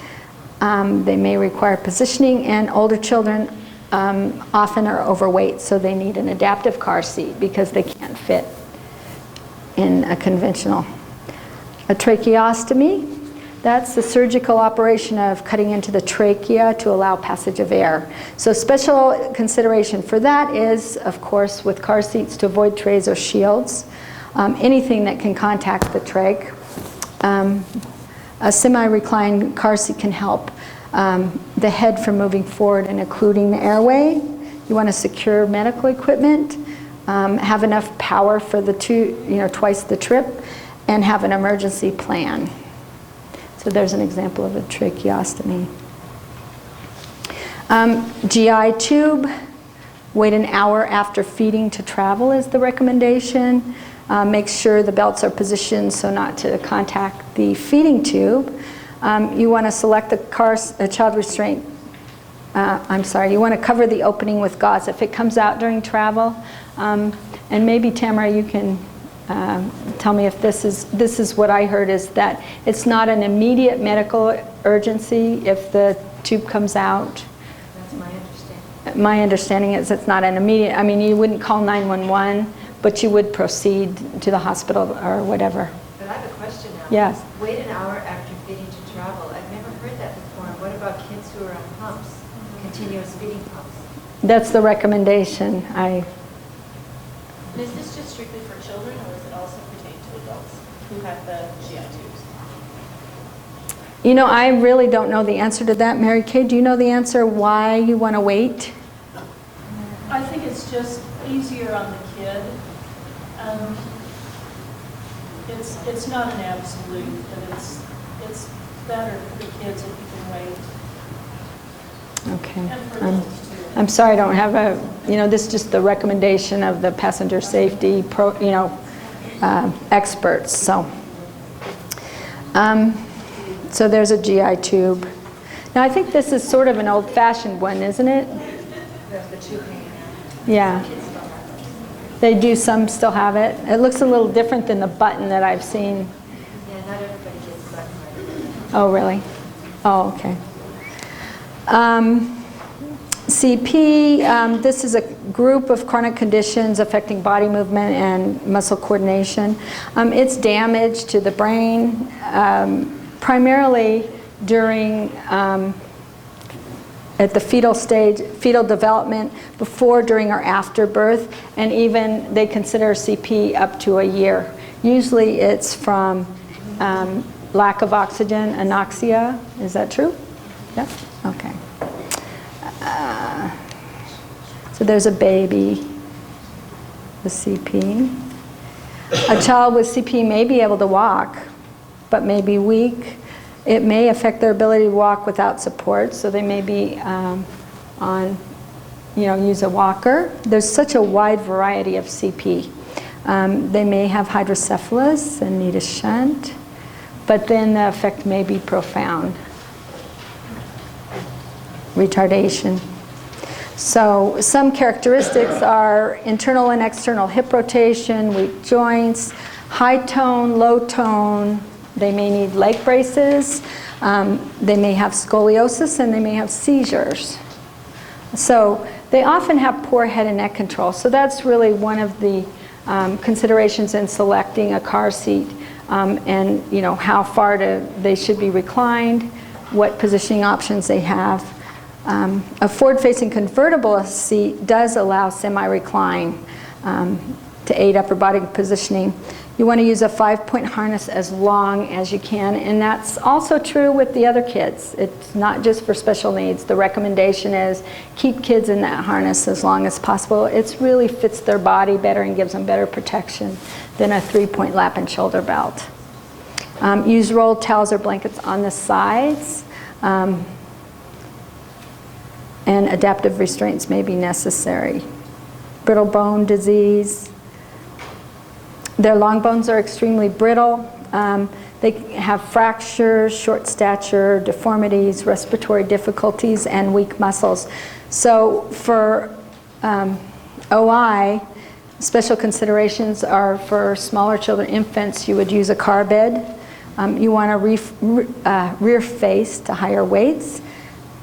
They may require positioning, and older children often are overweight, so they need an adaptive car seat because they can't fit in a conventional. A tracheostomy, that's the surgical operation of cutting into the trachea to allow passage of air. So special consideration for that is, of course, with car seats to avoid trays or shields, anything that can contact the trach. A semi-reclined car seat can help the head from moving forward and occluding the airway. You want to secure medical equipment, have enough power for the twice the trip, and have an emergency plan. So there's an example of a tracheostomy. GI tube, wait an hour after feeding to travel is the recommendation. Make sure the belts are positioned so not to contact the feeding tube. You want to select the child restraint. You want to cover the opening with gauze if it comes out during travel. And maybe Tamara, you can tell me if this is what I heard, is that it's not an immediate medical urgency if the tube comes out. That's my understanding. My understanding is it's not an immediate, you wouldn't call 911, but you would proceed to the hospital or whatever. But I have a question now. Yes. Wait an hour after feeding to travel. I've never heard that before. What about kids who are on pumps, continuous feeding pumps? That's the recommendation. And is this just strictly for children, or does it also pertain to adults who have the GI tubes? I really don't know the answer to that. Mary Kay, do you know the answer why you want to wait? I think it's just easier on the kid. It's not an absolute, but it's better for the kids if you can wait. Okay. And for adults too. I'm sorry I don't have a, this is just the recommendation of the passenger safety experts, so. So there's a GI tube. Now I think this is sort of an old-fashioned one, isn't it? There's the tube hanging out. Yeah. They do, some still have it. It looks a little different than the button that I've seen. Yeah, not everybody gets the button right. Oh, really? Oh, okay. CP, this is a group of chronic conditions affecting body movement and muscle coordination. It's damage to the brain, primarily during at the fetal stage, fetal development, before, during, or after birth, and even they consider CP up to a year. Usually it's from lack of oxygen, anoxia. Is that true? Yeah? Okay. So there's a baby with CP. A child with CP may be able to walk, but may be weak. It may affect their ability to walk without support, so they may be use a walker. There's such a wide variety of CP. They may have hydrocephalus and need a shunt, but then the effect may be profound. Retardation. So some characteristics are internal and external hip rotation, weak joints, high tone, low tone. They may need leg braces. They may have scoliosis, and they may have seizures. So they often have poor head and neck control. So that's really one of the considerations in selecting a car seat, and how far they should be reclined, what positioning options they have. A forward-facing convertible seat does allow semi-recline to aid upper body positioning. You want to use a 5-point harness as long as you can, and that's also true with the other kids. It's not just for special needs. The recommendation is keep kids in that harness as long as possible. It really fits their body better and gives them better protection than a 3-point lap and shoulder belt. Use rolled towels or blankets on the sides. And adaptive restraints may be necessary. Brittle bone disease. Their long bones are extremely brittle. They have fractures, short stature, deformities, respiratory difficulties, and weak muscles. So for OI, special considerations are for smaller children, infants, you would use a car bed. You want to rear face to higher weights.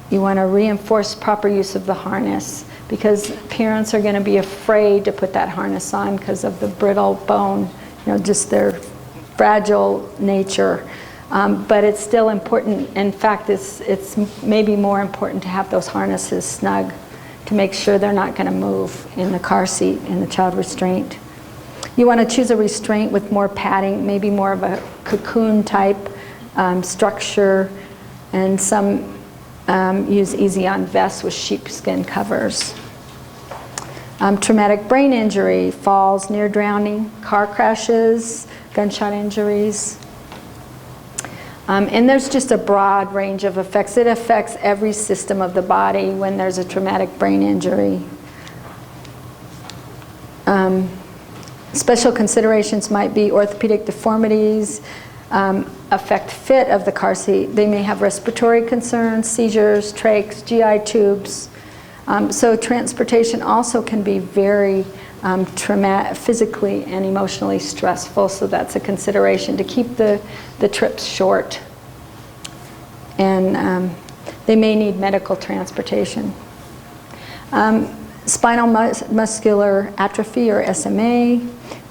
You want to reinforce proper use of the harness, because parents are going to be afraid to put that harness on because of the brittle bone, just their fragile nature. But it's still important. In fact, it's maybe more important to have those harnesses snug to make sure they're not going to move in the car seat, in the child restraint. You want to choose a restraint with more padding, maybe more of a cocoon type structure, and some use easy-on vests with sheepskin covers. Traumatic brain injury, falls, near drowning, car crashes, gunshot injuries. And there's just a broad range of effects. It affects every system of the body when there's a traumatic brain injury. Special considerations might be orthopedic deformities, affect fit of the car seat. They may have respiratory concerns, seizures, trachs, GI tubes. So transportation also can be very traumatic, physically and emotionally stressful, so that's a consideration to keep the trips short. And they may need medical transportation. Spinal muscular atrophy, or SMA,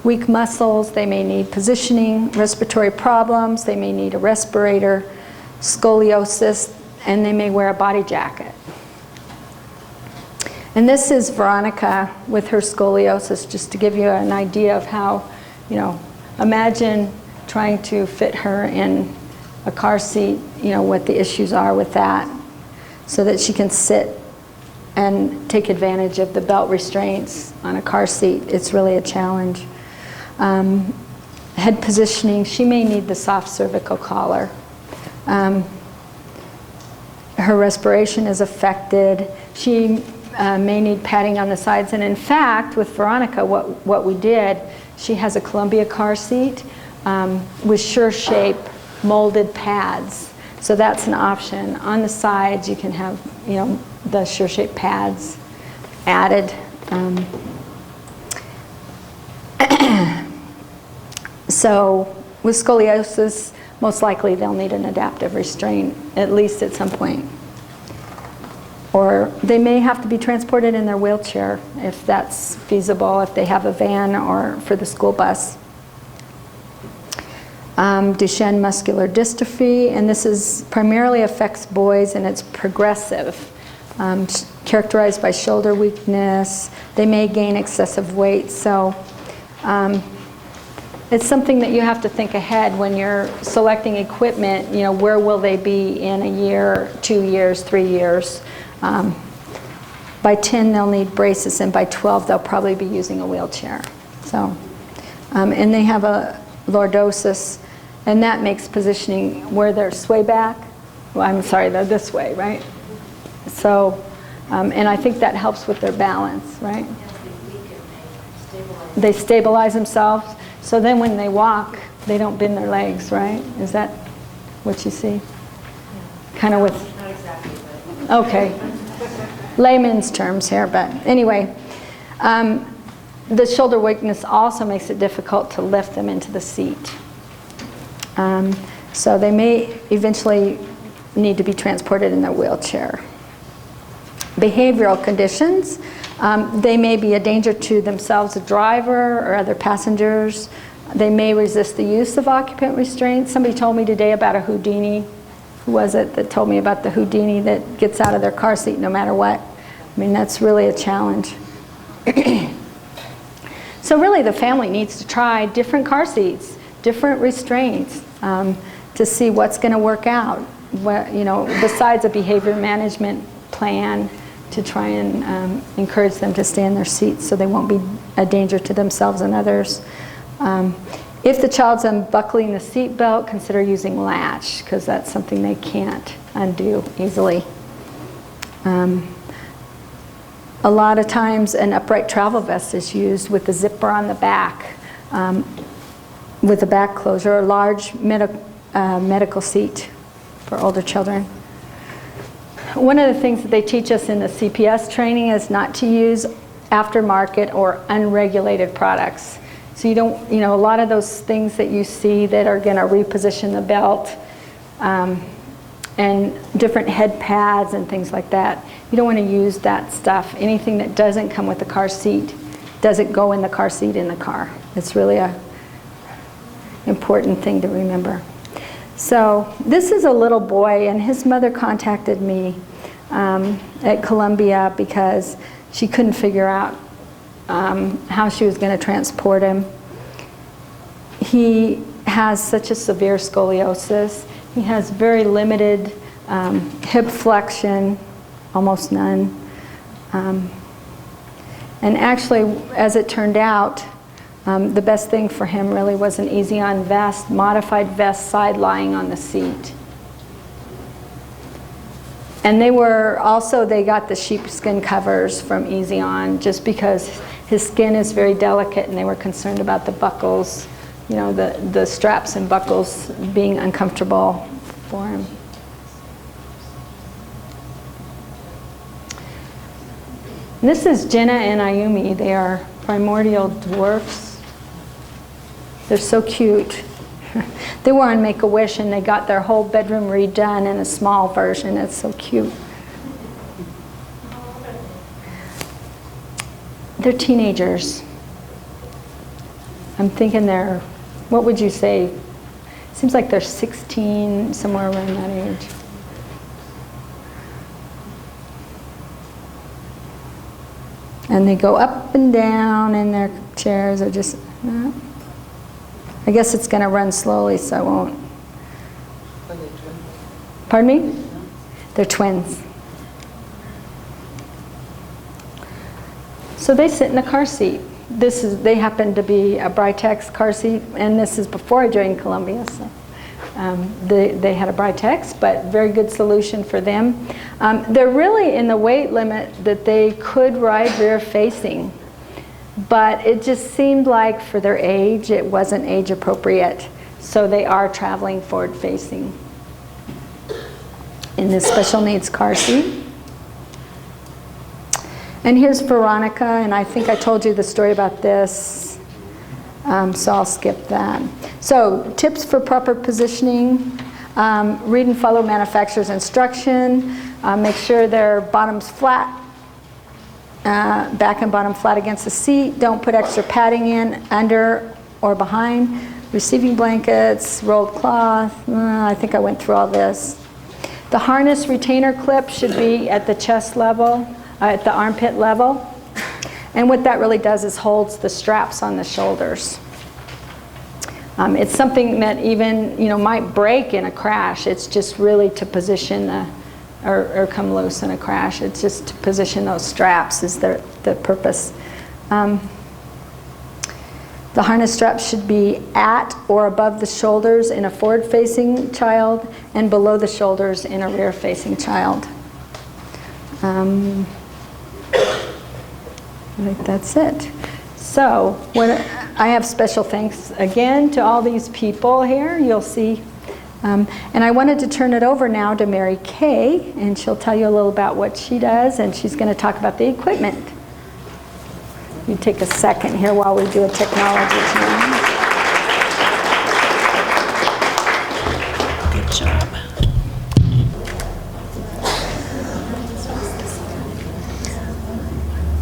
weak muscles, they may need positioning, respiratory problems, they may need a respirator, scoliosis, and they may wear a body jacket. And this is Veronica with her scoliosis, just to give you an idea of how, imagine trying to fit her in a car seat, what the issues are with that, so that she can sit and take advantage of the belt restraints on a car seat. It's really a challenge. Head positioning, she may need the soft cervical collar. Her respiration is affected. She may need padding on the sides. And in fact, with Veronica, what we did, she has a Columbia car seat with sure-shape molded pads. So that's an option. On the sides, you can have, the sure-shape pads added. So with scoliosis, most likely they'll need an adaptive restraint, at least at some point. Or they may have to be transported in their wheelchair if that's feasible, if they have a van or for the school bus. Duchenne muscular dystrophy, and this is primarily affects boys, and it's progressive, characterized by shoulder weakness. They may gain excessive weight, so it's something that you have to think ahead when you're selecting equipment. Where will they be in a year, 2 years, 3 years? By 10, they'll need braces, and by 12, they'll probably be using a wheelchair. So, and they have a lordosis, and that makes positioning where they're sway back. Well, I'm sorry, they're this way, right? So, and I think that helps with their balance, right? They stabilize themselves. So then when they walk, they don't bend their legs, right? Is that what you see? Kind of with... Not exactly, but... Okay. Layman's terms here, but anyway. The shoulder weakness also makes it difficult to lift them into the seat. So they may eventually need to be transported in their wheelchair. Behavioral conditions. They may be a danger to themselves, a driver, or other passengers. They may resist the use of occupant restraints. Somebody told me today about a Houdini. Who was it that told me about the Houdini that gets out of their car seat no matter what? I mean, that's really a challenge. So really the family needs to try different car seats, different restraints to see what's going to work out. Besides a behavior management plan to try and encourage them to stay in their seats so they won't be a danger to themselves and others. If the child's unbuckling the seat belt, consider using latch, because that's something they can't undo easily. A lot of times an upright travel vest is used with the zipper on the back, with a back closure, a large medical seat for older children. One of the things that they teach us in the CPS training is not to use aftermarket or unregulated products. So you don't, a lot of those things that you see that are going to reposition the belt and different head pads and things like that, you don't want to use that stuff. Anything that doesn't come with the car seat doesn't go in the car seat in the car. It's really a important thing to remember. So this is a little boy, and his mother contacted me at Columbia because she couldn't figure out how she was going to transport him. He has such a severe scoliosis. He has very limited hip flexion, almost none. And actually, as it turned out, the best thing for him really was an easy-on vest, modified vest side lying on the seat. And they got the sheepskin covers from Easy On just because his skin is very delicate, and they were concerned about the buckles, the straps and buckles being uncomfortable for him. And this is Jenna and Ayumi. They are primordial dwarfs. They're so cute. They were on Make-A-Wish, and they got their whole bedroom redone in a small version. It's so cute. They're teenagers. I'm thinking they're, what would you say? Seems like they're 16, somewhere around that age. And they go up and down in their chairs, or just, I guess it's going to run slowly, so I won't. Are they twins? Pardon me? They're twins. So they sit in a car seat. They happen to be a Britex car seat, and this is before I joined Columbia. So They had a Britex, but very good solution for them. They're really in the weight limit that they could ride rear facing, but it just seemed like for their age, it wasn't age appropriate. So they are traveling forward facing in this special needs car seat. And here's Veronica, and I think I told you the story about this, so I'll skip that. So tips for proper positioning: read and follow manufacturer's instruction, make sure their bottom's flat, back and bottom flat against the seat, don't put extra padding in, under or behind, receiving blankets, rolled cloth, I think I went through all this. The harness retainer clip should be at the chest level, at the armpit level. And what that really does is holds the straps on the shoulders. It's something that even, might break in a crash. It's just really to position or come loose in a crash. It's just to position those straps is the purpose. The harness straps should be at or above the shoulders in a forward-facing child and below the shoulders in a rear-facing child. I think that's it. So I have special thanks again to all these people here. You'll see. And I wanted to turn it over now to Mary Kay, and she'll tell you a little about what she does, and she's going to talk about the equipment. You take a second here while we do a technology turn. Good job.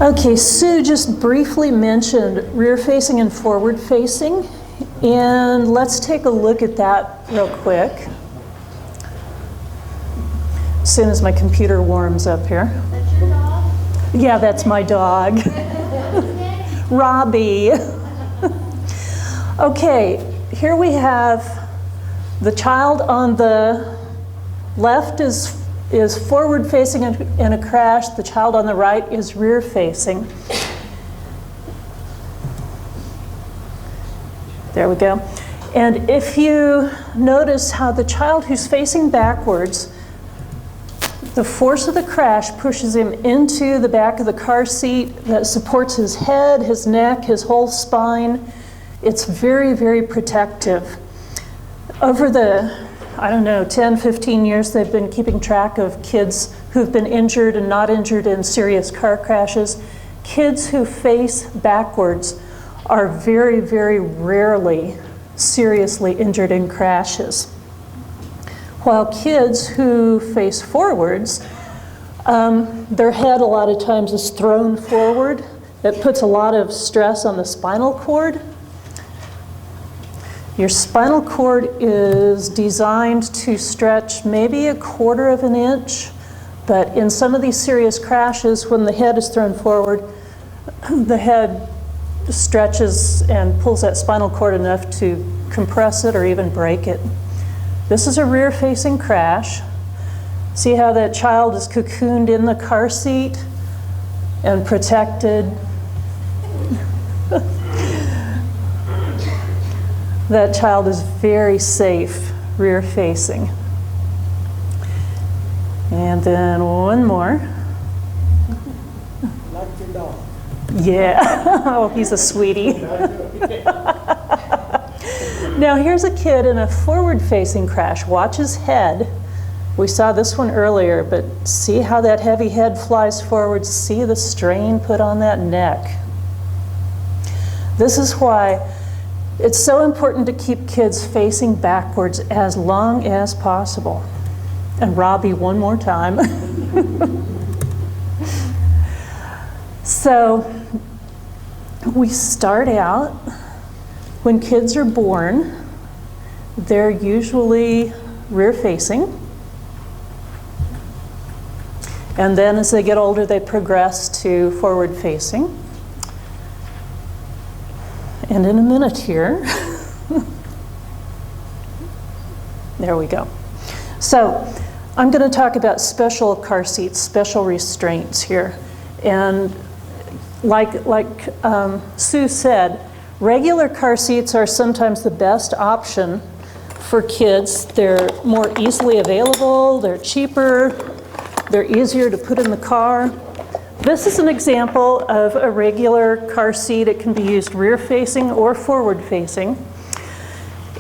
Okay, Sue just briefly mentioned rear-facing and forward-facing, and let's take a look at that real quick. As soon as my computer warms up here. That's your dog? Yeah, that's my dog. Robbie. Okay, here we have the child on the left is forward facing in a crash. The child on the right is rear facing. There we go. And if you notice how the child who's facing backwards, the force of the crash pushes him into the back of the car seat that supports his head, his neck, his whole spine. It's very, very protective. Over the, 10, 15 years, they've been keeping track of kids who've been injured and not injured in serious car crashes. Kids who face backwards are very, very rarely seriously injured in crashes. While kids who face forwards, their head a lot of times is thrown forward. It puts a lot of stress on the spinal cord. Your spinal cord is designed to stretch maybe 1/4 of an inch, but in some of these serious crashes, when the head is thrown forward, the head stretches and pulls that spinal cord enough to compress it or even break it. This is a rear-facing crash. See how that child is cocooned in the car seat and protected? That child is very safe rear-facing. And then one more. Like your dog. Yeah, oh, he's a sweetie. Now here's a kid in a forward-facing crash. Watch his head. We saw this one earlier, but see how that heavy head flies forward? See the strain put on that neck. This is why it's so important to keep kids facing backwards as long as possible. And Robbie, one more time. So we start out, when kids are born, they're usually rear-facing. And then as they get older, they progress to forward-facing. And in a minute here, there we go. So I'm going to talk about special car seats, special restraints here. And like Sue said, regular car seats are sometimes the best option for kids. They're more easily available, they're cheaper, they're easier to put in the car. This is an example of a regular car seat. It can be used rear-facing or forward-facing.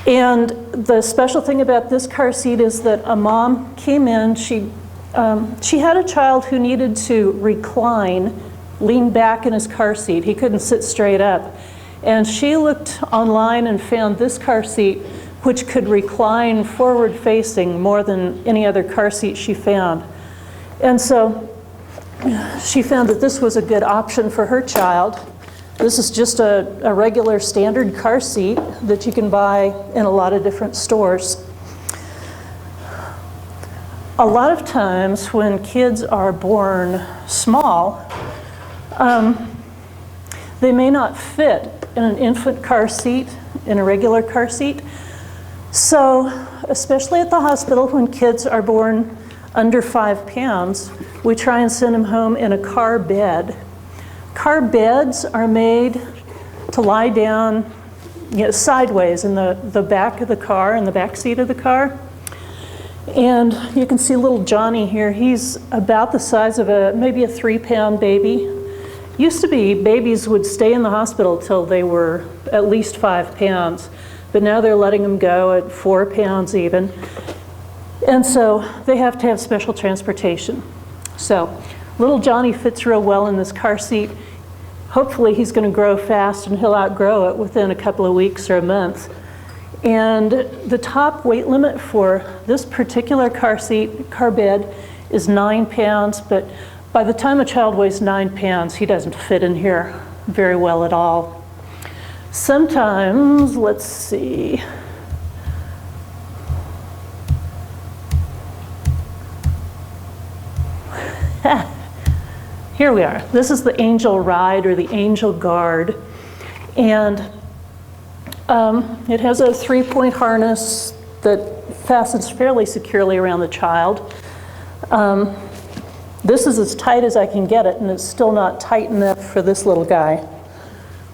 And the special thing about this car seat is that a mom came in, she had a child who needed to recline, lean back in his car seat. He couldn't sit straight up. And she looked online and found this car seat, which could recline forward-facing more than any other car seat she found. And so she found that this was a good option for her child. This is just a regular standard car seat that you can buy in a lot of different stores. A lot of times when kids are born small, they may not fit in an infant car seat, in a regular car seat. So, especially at the hospital when kids are born under 5 pounds, we try and send them home in a car bed. Car beds are made to lie down sideways in the back of the car, in the back seat of the car. And you can see little Johnny here. He's about the size of maybe a 3-pound baby. Used to be babies would stay in the hospital till they were at least 5 pounds, but now they're letting them go at 4 pounds even. And so they have to have special transportation. So little Johnny fits real well in this car seat. Hopefully he's going to grow fast and he'll outgrow it within a couple of weeks or a month. And the top weight limit for this particular car seat, car bed, is 9 pounds, but by the time a child weighs 9 pounds, he doesn't fit in here very well at all. Sometimes, let's see. Here we are. This is the Angel Ride or the Angel Guard. And it has a 3-point harness that fastens fairly securely around the child. This is as tight as I can get it, and it's still not tight enough for this little guy.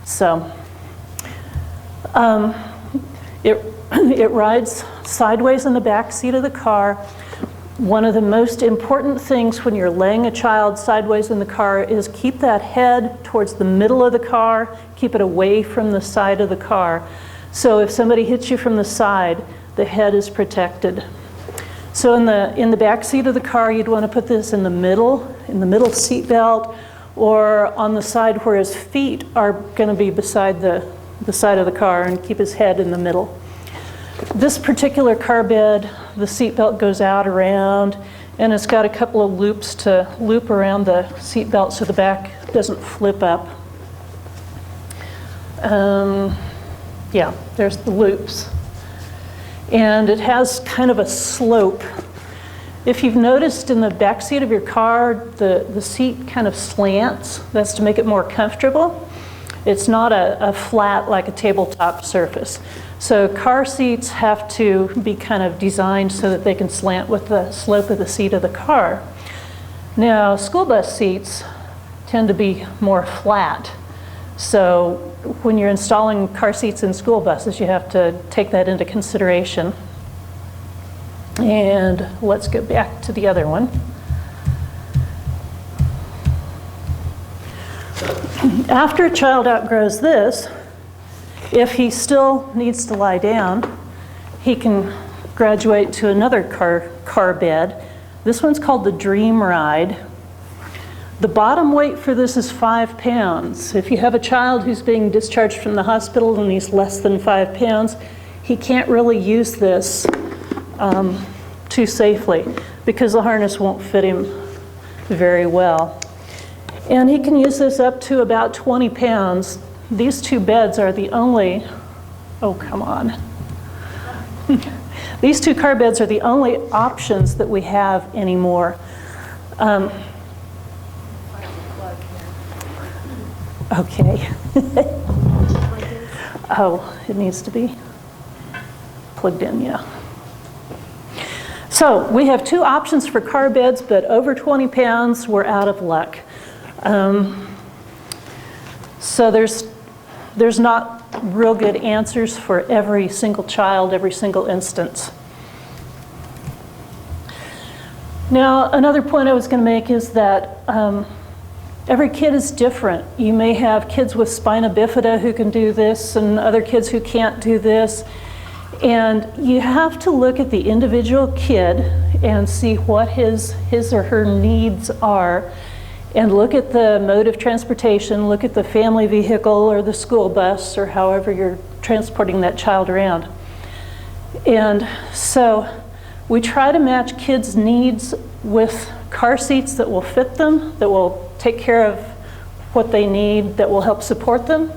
So it rides sideways in the back seat of the car. One of the most important things when you're laying a child sideways in the car is keep that head towards the middle of the car, keep it away from the side of the car. So if somebody hits you from the side, the head is protected. So in the back seat of the car, you'd want to put this in the middle seat belt, or on the side where his feet are going to be beside the side of the car, and keep his head in the middle. This particular car bed, the seat belt goes out around, and it's got a couple of loops to loop around the seat belt so the back doesn't flip up. Yeah, there's the loops. And it has kind of a slope. If you've noticed in the back seat of your car, the seat kind of slants. That's to make it more comfortable. It's not a flat like a tabletop surface. So car seats have to be kind of designed so that they can slant with the slope of the seat of the car. Now, school bus seats tend to be more flat. So when you're installing car seats in school buses, you have to take that into consideration. And let's go back to the other one. After a child outgrows this, if he still needs to lie down, he can graduate to another car bed. This one's called the Dream Ride. The bottom weight for this is 5 pounds. If you have a child who's being discharged from the hospital and he's less than 5 pounds, he can't really use this too safely because the harness won't fit him very well. And he can use this up to about 20 pounds. These two beds are the only, oh, come on. These two car beds are the only options that we have anymore. Okay. Oh, it needs to be plugged in, yeah. So we have two options for car beds, but over 20 pounds, we're out of luck. So there's not real good answers for every single child, every single instance. Now, another point I was going to make is that every kid is different. You may have kids with spina bifida who can do this and other kids who can't do this. And you have to look at the individual kid and see what his or her needs are, and look at the mode of transportation, look at the family vehicle or the school bus or however you're transporting that child around. And so we try to match kids' needs with car seats that will fit them, that will take care of what they need, that will help support them.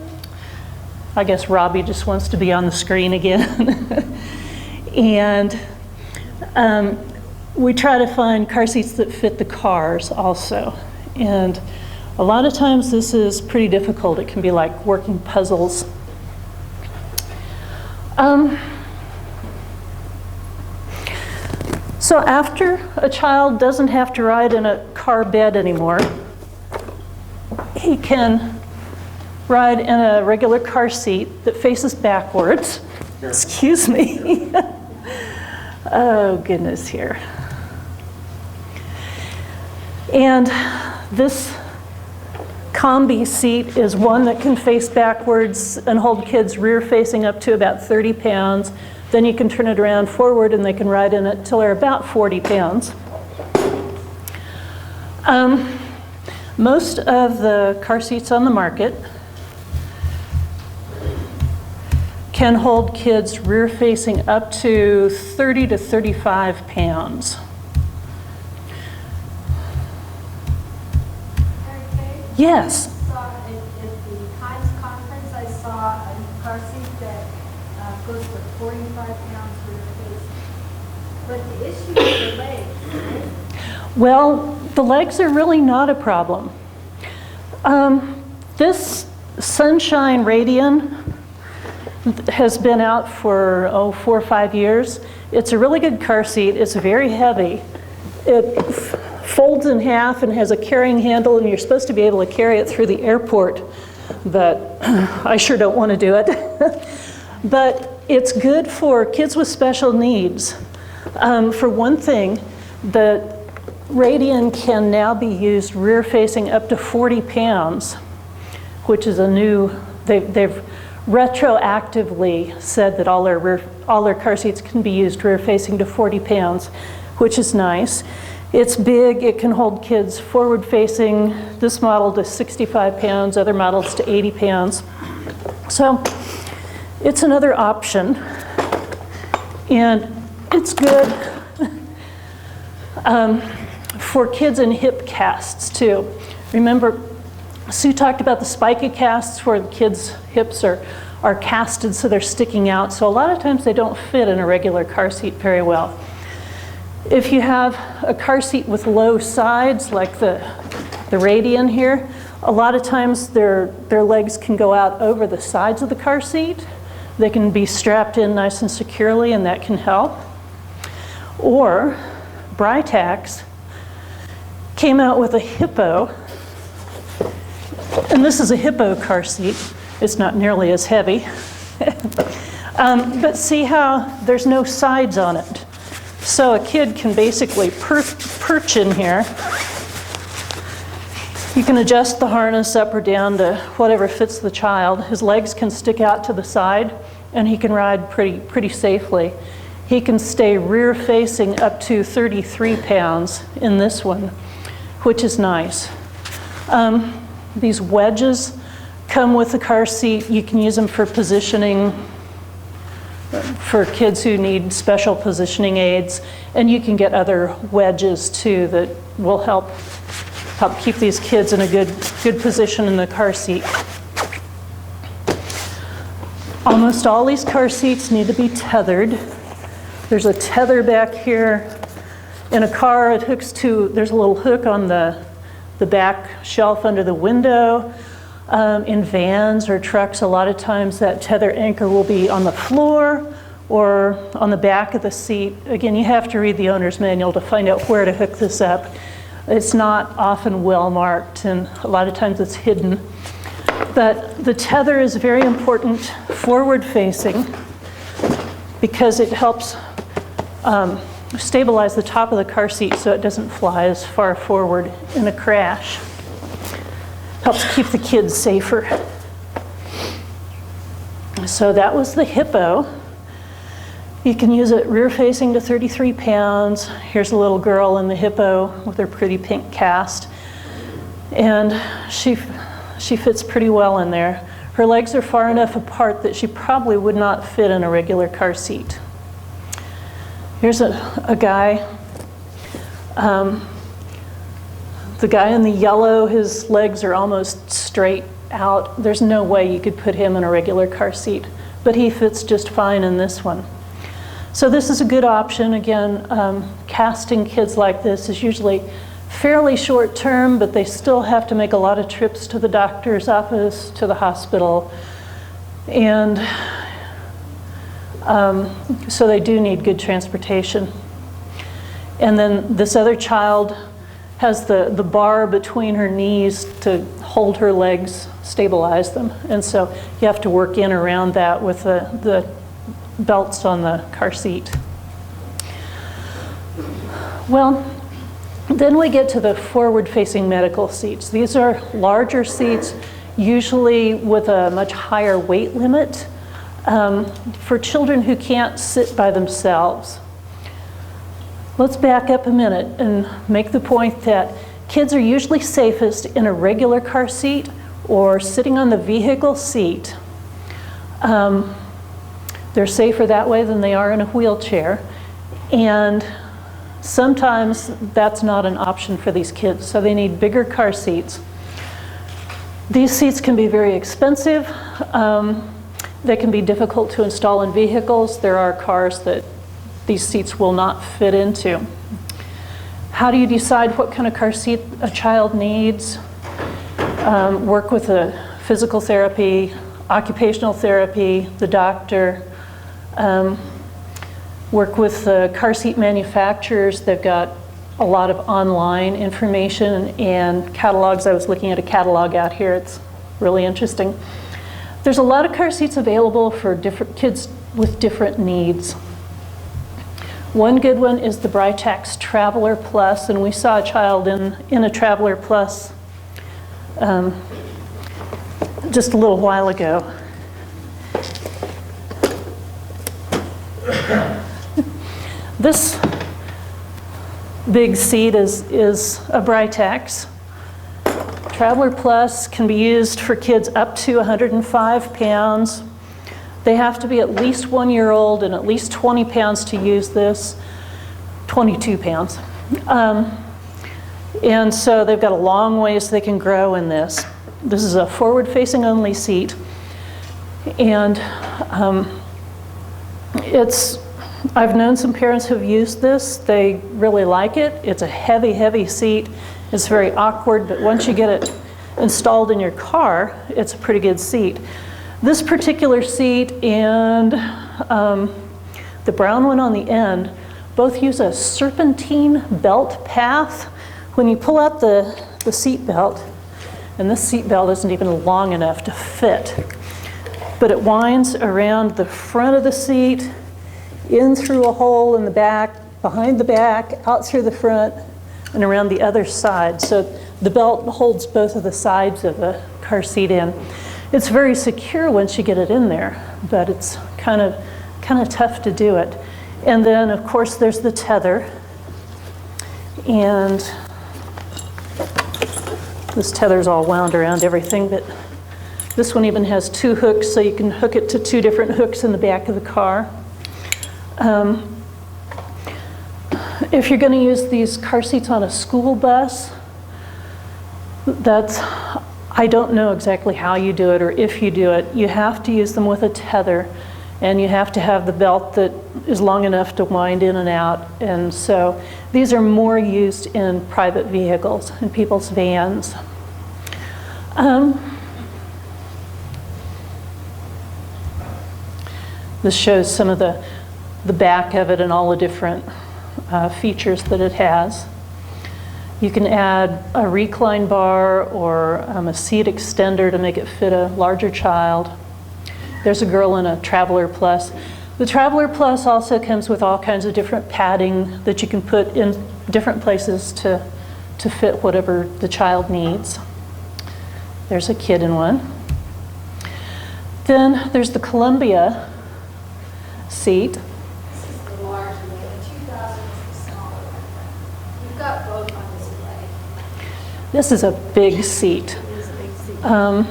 I guess Robbie just wants to be on the screen again. And we try to find car seats that fit the cars also. And a lot of times this is pretty difficult. It can be like working puzzles. So after a child doesn't have to ride in a car bed anymore, he can ride in a regular car seat that faces backwards. Excuse me. Oh, goodness, here. And this combi seat is one that can face backwards and hold kids rear facing up to about 30 pounds. Then you can turn it around forward and they can ride in it till they're about 40 pounds. Most of the car seats on the market can hold kids rear facing up to 30 to 35 pounds. Yes. At the Times conference, I saw a car seat that goes for 45 pounds rear facing. But the issue is the legs, right? Well, the legs are really not a problem. This Sunshine Radian has been out for 4 or 5 years. It's a really good car seat. It's very heavy. It folds in half and has a carrying handle, and you're supposed to be able to carry it through the airport, but I sure don't want to do it. But it's good for kids with special needs. For one thing, the Radian can now be used rear facing up to 40 pounds, which is a new, they've retroactively said that all their car seats can be used rear facing to 40 pounds, which is nice. It's big, it can hold kids forward facing, this model to 65 pounds, other models to 80 pounds. So it's another option, and it's good for kids in hip casts too. Remember, Sue talked about the spica casts where the kids' hips are casted so they're sticking out. So a lot of times they don't fit in a regular car seat very well. If you have a car seat with low sides, like the Radian here, a lot of times their legs can go out over the sides of the car seat. They can be strapped in nice and securely, and that can help. Or Britax came out with a hippo, and this is a hippo car seat. It's not nearly as heavy. But see how there's no sides on it. So a kid can basically perch in here. You can adjust the harness up or down to whatever fits the child. His legs can stick out to the side, and he can ride pretty safely. He can stay rear facing up to 33 pounds in this one, which is nice. These wedges come with the car seat. You can use them for positioning for kids who need special positioning aids, and you can get other wedges too that will help keep these kids in a good position in the car seat. Almost all these car seats need to be tethered. There's a tether back here. In a car, it hooks to, there's a little hook on the back shelf under the window. In vans or trucks, a lot of times that tether anchor will be on the floor or on the back of the seat. Again, you have to read the owner's manual to find out where to hook this up. It's not often well marked, and a lot of times it's hidden. But the tether is very important forward-facing because it helps stabilize the top of the car seat so it doesn't fly as far forward in a crash. Helps keep the kids safer. So that was the hippo. You can use it rear-facing to 33 pounds. Here's a little girl in the hippo with her pretty pink cast. And she fits pretty well in there. Her legs are far enough apart that she probably would not fit in a regular car seat. Here's a guy. The guy in the yellow, his legs are almost straight out. There's no way you could put him in a regular car seat, but he fits just fine in this one. So this is a good option. Again, casting kids like this is usually fairly short term, but they still have to make a lot of trips to the doctor's office, to the hospital. And so they do need good transportation. And then this other child has the bar between her knees to hold her legs, stabilize them. And so you have to work in around that with the belts on the car seat. Well, then we get to the forward-facing medical seats. These are larger seats, usually with a much higher weight limit for children who can't sit by themselves. Let's back up a minute and make the point that kids are usually safest in a regular car seat or sitting on the vehicle seat. They're safer that way than they are in a wheelchair. And sometimes that's not an option for these kids, so they need bigger car seats. These seats can be very expensive. They can be difficult to install in vehicles. There are cars that these seats will not fit into. How do you decide what kind of car seat a child needs? Work with a physical therapy, occupational therapy, the doctor. Work with the car seat manufacturers. They've got a lot of online information and catalogs. I was looking at a catalog out here. It's really interesting. There's a lot of car seats available for different kids with different needs. One good one is the Britax Traveler Plus, and we saw a child in a Traveler Plus just a little while ago. This big seat is a Britax. Traveler Plus can be used for kids up to 105 pounds. They have to be at least 1 year old and at least 20 pounds to use this, 22 pounds. And so they've got a long ways they can grow in this. This is a forward-facing only seat. And I've known some parents who've used this. They really like it. It's a heavy, heavy seat. It's very awkward, but once you get it installed in your car, it's a pretty good seat. This particular seat and the brown one on the end both use a serpentine belt path. When you pull out the seat belt, and this seat belt isn't even long enough to fit, but it winds around the front of the seat, in through a hole in the back, behind the back, out through the front, and around the other side. So the belt holds both of the sides of the car seat in. It's very secure once you get it in there, but it's kind of tough to do it. And then, of course, there's the tether. And this tether's all wound around everything, but this one even has 2 hooks, so you can hook it to 2 different hooks in the back of the car. If you're going to use these car seats on a school bus, I don't know exactly how you do it or if you do it. You have to use them with a tether, and you have to have the belt that is long enough to wind in and out. And so these are more used in private vehicles, in people's vans. This shows some of the back of it and all the different features that it has. You can add a recline bar or a seat extender to make it fit a larger child. There's a girl in a Traveler Plus. The Traveler Plus also comes with all kinds of different padding that you can put in different places to fit whatever the child needs. There's a kid in one. Then there's the Columbia seat. This is the larger one, the 2000 is the smaller one. You've got both on display. This is a big seat. It is a big seat.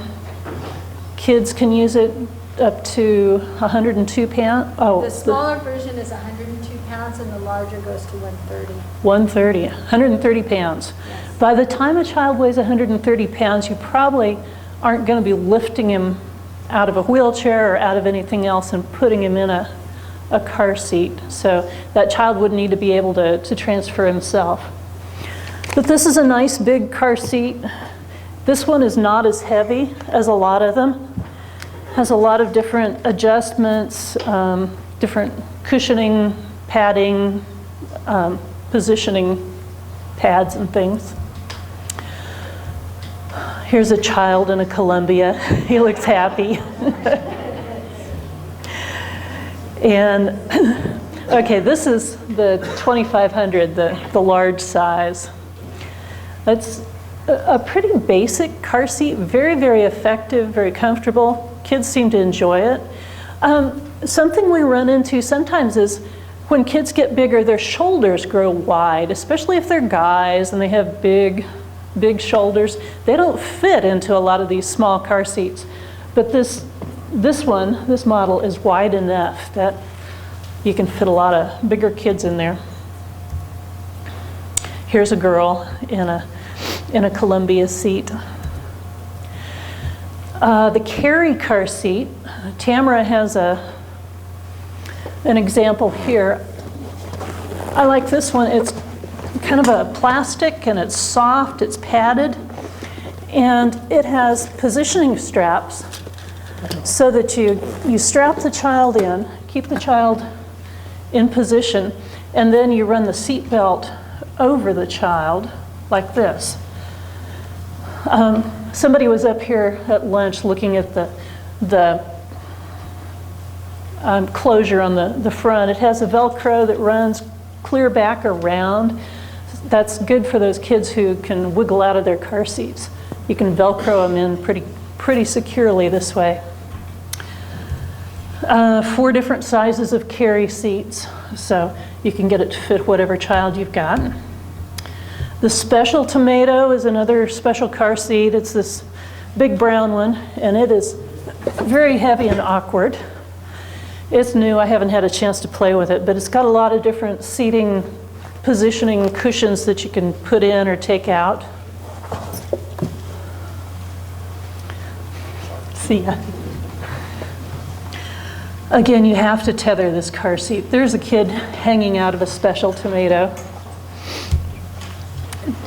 Kids can use it up to 102 pounds. Oh, The smaller version is 102 pounds and the larger goes to 130. 130 pounds. By the time a child weighs 130 pounds, you probably aren't going to be lifting him out of a wheelchair or out of anything else and putting him in a car seat. So that child would need to be able to transfer himself. But this is a nice big car seat. This one is not as heavy as a lot of them. Has a lot of different adjustments, different cushioning, padding, positioning pads and things. Here's a child in a Columbia. He looks happy. And, okay, this is the 2500, the large size. That's a pretty basic car seat, very, very effective, very comfortable. Kids seem to enjoy it. Something we run into sometimes is when kids get bigger, their shoulders grow wide, especially if they're guys and they have big shoulders. They don't fit into a lot of these small car seats. But this model is wide enough that you can fit a lot of bigger kids in there. Here's a girl in a Columbia seat. The carry car seat, Tamara has an example here. I like this one. It's kind of a plastic and it's soft, it's padded, and it has positioning straps so that you strap the child in, keep the child in position, and then you run the seat belt over the child like this. Somebody was up here at lunch looking at the closure on the front. It has a Velcro that runs clear back around. That's good for those kids who can wiggle out of their car seats. You can Velcro them in pretty securely this way. 4 different sizes of carry seats, so you can get it to fit whatever child you've got. The Special Tomato is another special car seat. It's this big brown one, and it is very heavy and awkward. It's new. I haven't had a chance to play with it, but it's got a lot of different seating, positioning cushions that you can put in or take out. See ya. Again, you have to tether this car seat. There's a kid hanging out of a Special Tomato.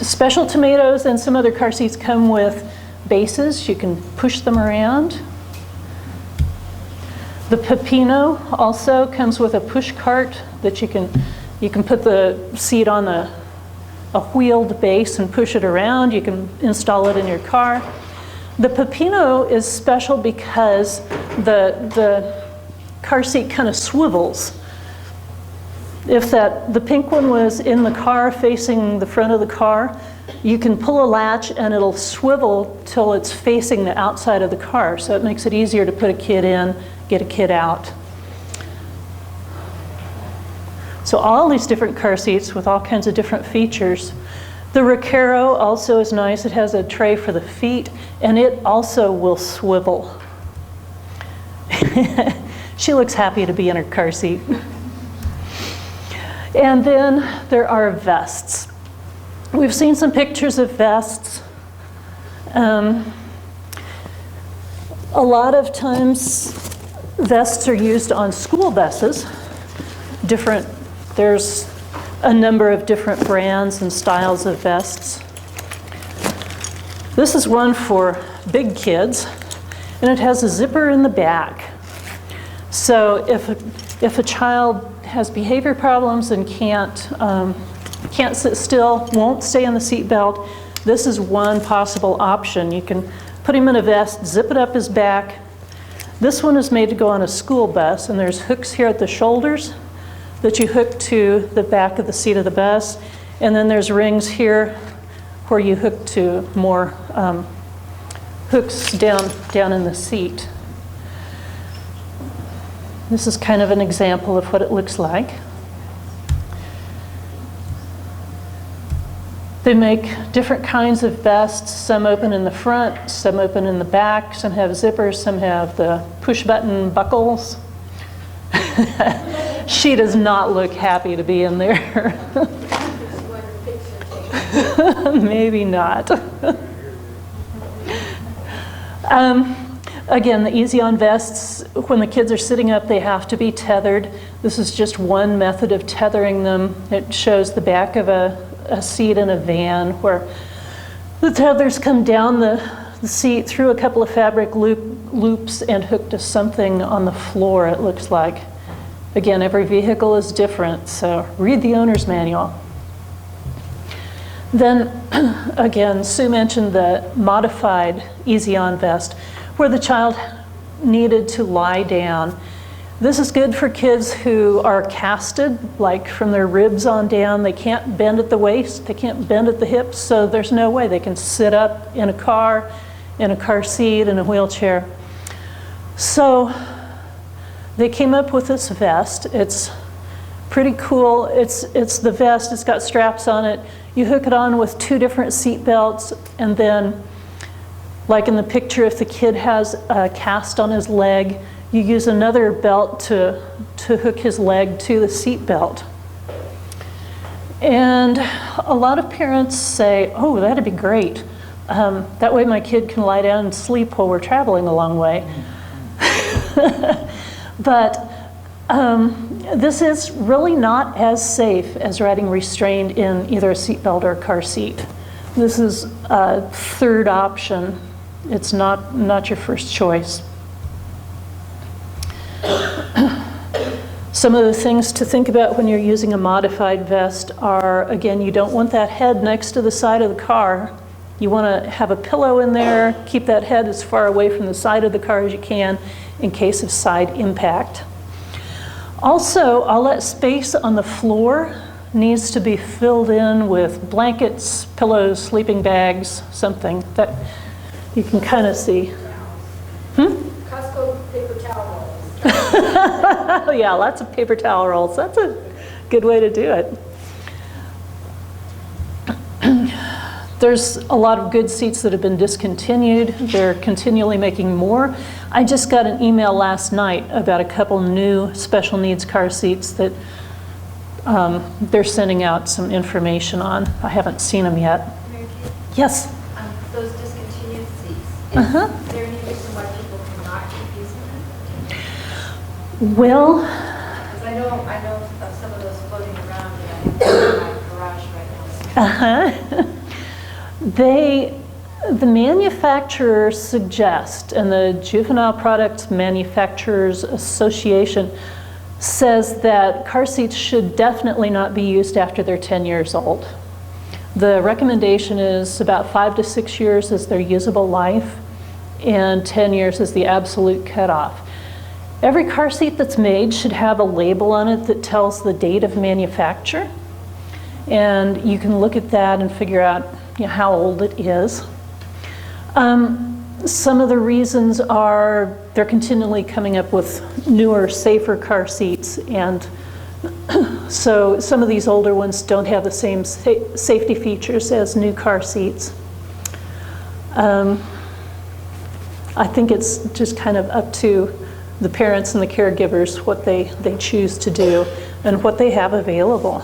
Special Tomatoes and some other car seats come with bases. You can push them around. The Pepino also comes with a push cart that you can put the seat on a wheeled base and push it around. You can install it in your car. The Pepino is special because the car seat kind of swivels. If the pink one was in the car facing the front of the car, you can pull a latch and it'll swivel till it's facing the outside of the car. So it makes it easier to put a kid in, get a kid out. So all these different car seats with all kinds of different features. The Recaro also is nice. It has a tray for the feet, and it also will swivel. She looks happy to be in her car seat. And then there are vests. We've seen some pictures of vests. A lot of times vests are used on school buses. There's a number of different brands and styles of vests. This is one for big kids, and it has a zipper in the back. So if a child has behavior problems and can't can't sit still, won't stay in the seat belt, this is one possible option. You can put him in a vest, zip it up his back. This one is made to go on a school bus, and there's hooks here at the shoulders that you hook to the back of the seat of the bus. And then there's rings here where you hook to more hooks down in the seat. This is kind of an example of what it looks like. They make different kinds of vests. Some open in the front, some open in the back, some have zippers, some have the push-button buckles. She does not look happy to be in there. Maybe not. Again, the easy-on vests, when the kids are sitting up, they have to be tethered. This is just one method of tethering them. It shows the back of a seat in a van where the tethers come down the seat through a couple of fabric loops and hook to something on the floor, it looks like. Again, every vehicle is different, so read the owner's manual. Then, again, Sue mentioned the modified easy-on vest, where the child needed to lie down. This is good for kids who are casted, like from their ribs on down. They can't bend at the waist, they can't bend at the hips, so there's no way they can sit up in a car seat, in a wheelchair. So they came up with this vest. It's pretty cool. It's the vest, it's got straps on it. You hook it on with 2 different seat belts, and then, like in the picture, if the kid has a cast on his leg, you use another belt to hook his leg to the seat belt. And a lot of parents say, oh, that'd be great. That way my kid can lie down and sleep while we're traveling a long way. But this is really not as safe as riding restrained in either a seat belt or a car seat. This is a third option. It's not your first choice. Some of the things to think about when you're using a modified vest are, again, you don't want that head next to the side of the car. You want to have a pillow in there, keep that head as far away from the side of the car as you can in case of side impact. Also, all that space on the floor needs to be filled in with blankets, pillows, sleeping bags, something that you can kind of see. Costco paper towel rolls. Yeah, lots of paper towel rolls. That's a good way to do it. There's a lot of good seats that have been discontinued. They're continually making more. I just got an email last night about a couple new special needs car seats that they're sending out some information on. I haven't seen them yet. Yes? Those discontinued seats, is there any reason why people cannot keep using them? Well, Because I know of some of those floating around in my garage right now. The manufacturers suggest, and the Juvenile Products Manufacturers Association says that car seats should definitely not be used after they're 10 years old. The recommendation is about 5 to 6 years is their usable life, and 10 years is the absolute cutoff. Every car seat that's made should have a label on it that tells the date of manufacture, and you can look at that and figure out how old it is. Some of the reasons are they're continually coming up with newer, safer car seats, and so some of these older ones don't have the same safety features as new car seats. I think it's just kind of up to the parents and the caregivers what they choose to do and what they have available.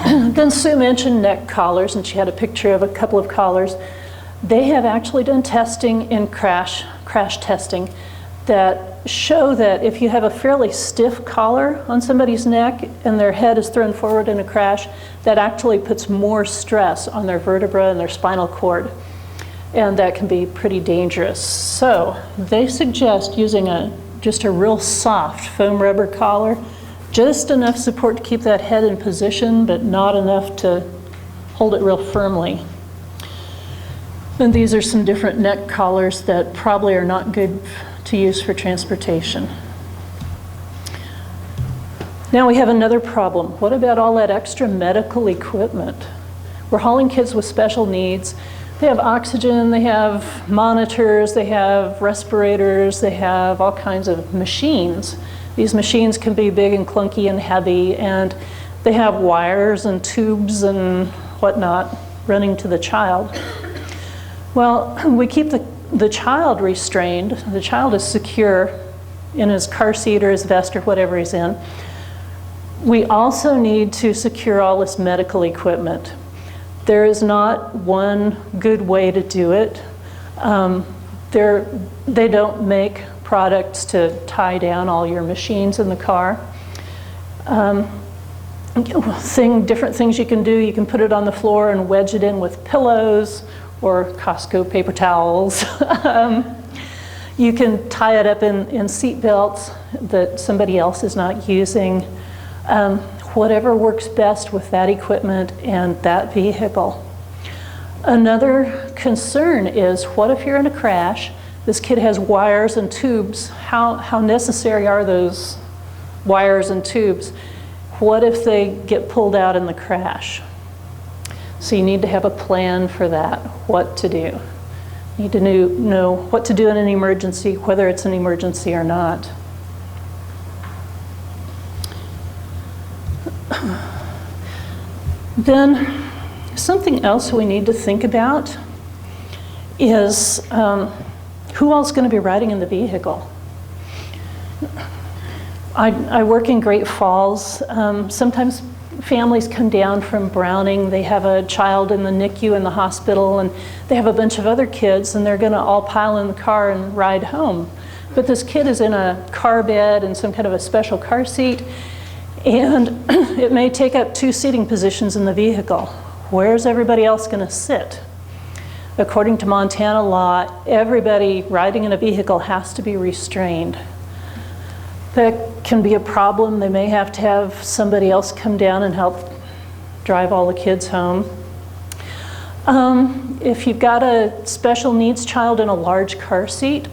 Then Sue mentioned neck collars, and she had a picture of a couple of collars. They have actually done testing in crash testing that show that if you have a fairly stiff collar on somebody's neck and their head is thrown forward in a crash, that actually puts more stress on their vertebra and their spinal cord, and that can be pretty dangerous. So they suggest using just a real soft foam rubber collar Just enough support to keep that head in position, but not enough to hold it real firmly. And these are some different neck collars that probably are not good to use for transportation. Now we have another problem. What about all that extra medical equipment? We're hauling kids with special needs. They have oxygen, they have monitors, they have respirators, they have all kinds of machines. These machines can be big and clunky and heavy, and they have wires and tubes and whatnot running to the child. Well, we keep the child restrained. The child is secure in his car seat or his vest or whatever he's in. We also need to secure all this medical equipment. There is not one good way to do it. They don't make products to tie down all your machines in the car. Different things you can do. You can put it on the floor and wedge it in with pillows or Costco paper towels. You can tie it up in seat belts that somebody else is not using. Whatever works best with that equipment and that vehicle. Another concern is, what if you're in a crash? This kid has wires and tubes. How necessary are those wires and tubes? What if they get pulled out in the crash? So you need to have a plan for that, what to do. You need to know what to do in an emergency, whether it's an emergency or not. Then something else we need to think about is who else is going to be riding in the vehicle? I work in Great Falls. Sometimes families come down from Browning. They have a child in the NICU in the hospital, and they have a bunch of other kids, and they're going to all pile in the car and ride home. But this kid is in a car bed and some kind of a special car seat, and it may take up 2 seating positions in the vehicle. Where's everybody else going to sit? According to Montana law, everybody riding in a vehicle has to be restrained. That can be a problem. They may have to have somebody else come down and help drive all the kids home. If you've got a special needs child in a large car seat,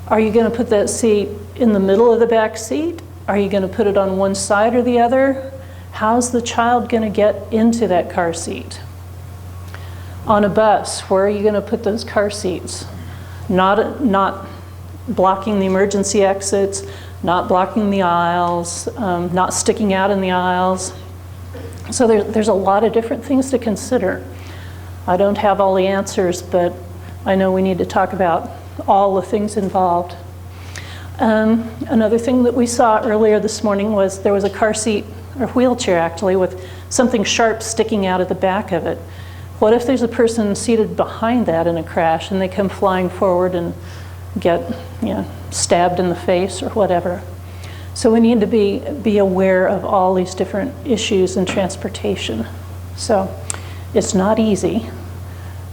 are you going to put that seat in the middle of the back seat? Are you going to put it on one side or the other? How's the child going to get into that car seat? On a bus, where are you going to put those car seats? Not blocking the emergency exits, not blocking the aisles, not sticking out in the aisles. So there's a lot of different things to consider. I don't have all the answers, but I know we need to talk about all the things involved. Another thing that we saw earlier this morning was there was a car seat, or wheelchair actually, with something sharp sticking out at the back of it. What if there's a person seated behind that in a crash and they come flying forward and get stabbed in the face or whatever? So we need to be aware of all these different issues in transportation. So it's not easy,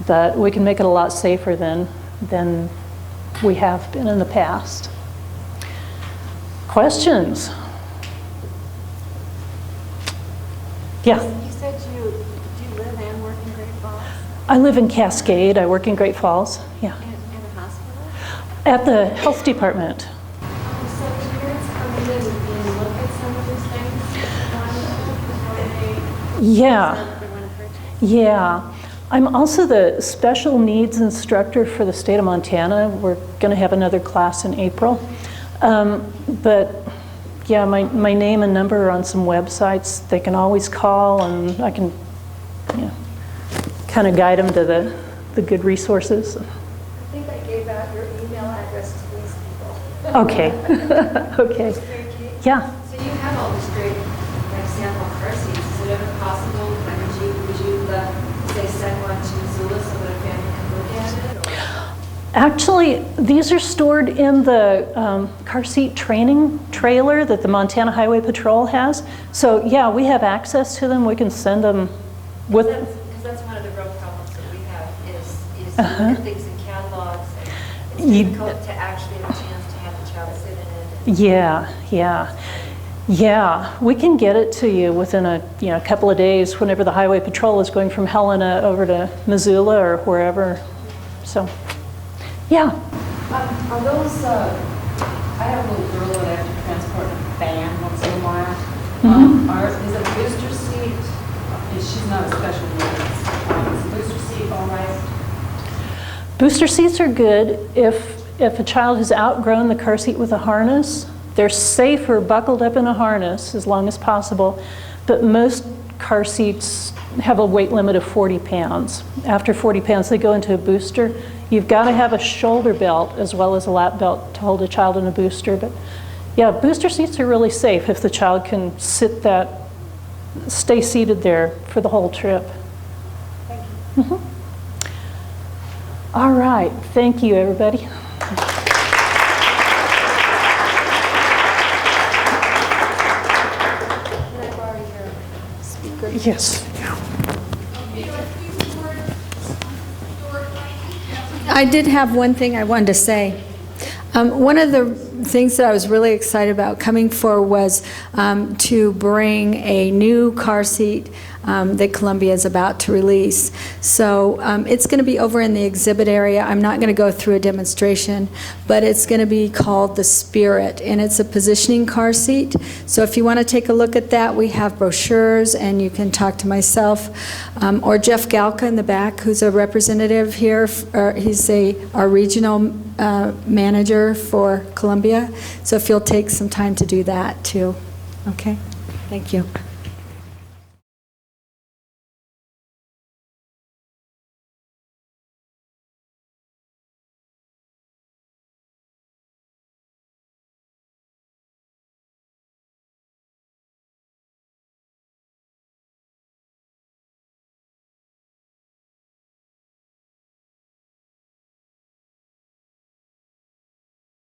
but we can make it a lot safer than we have been in the past. Questions? Yeah. You said do you live and work in Great Falls? I live in Cascade. I work in Great Falls. Yeah. In a hospital? At the health department. So do parents come in and look at some of these things? Yeah. Yeah. I'm also the special needs instructor for the state of Montana. We're going to have another class in April. But yeah, my name and number are on some websites. They can always call, and I can kind of guide them to the good resources. I think I gave out your email address to these people. Okay. Okay. Yeah. So you have all this great sample car seats. Is it ever possible, would you say send one to Missoula so that a family can look at it? Or? Actually, these are stored in the car seat training trailer that the Montana Highway Patrol has. So yeah, we have access to them. We can send them with. Because that's one of the real problems that we have is you look at things in catalogs. And it's difficult to actually have a chance to have the child sit in it. Yeah, yeah. Yeah, we can get it to you within a couple of days whenever the highway patrol is going from Helena over to Missoula or wherever. So, yeah. Are those, I have a little girl that I have to transport in a van once in a while. Is a booster seat, she's not a special needs, is a booster seat all right? Booster seats are good if a child has outgrown the car seat with a harness. They're safer buckled up in a harness as long as possible, but most car seats have a weight limit of 40 pounds. After 40 pounds, they go into a booster. You've got to have a shoulder belt as well as a lap belt to hold a child in a booster. But yeah, booster seats are really safe if the child can stay seated there for the whole trip. Thank you. Mm-hmm. All right, thank you, everybody. Yes. I did have one thing I wanted to say. One of the things that I was really excited about coming for was to bring a new car seat that Columbia is about to release. So it's going to be over in the exhibit area. I'm not going to go through a demonstration, but it's going to be called the Spirit, and it's a positioning car seat. So if you want to take a look at that, we have brochures, and you can talk to myself or Jeff Galka in the back, who's a representative here. He's our regional manager for Columbia. So if you'll take some time to do that too. Okay? Thank you.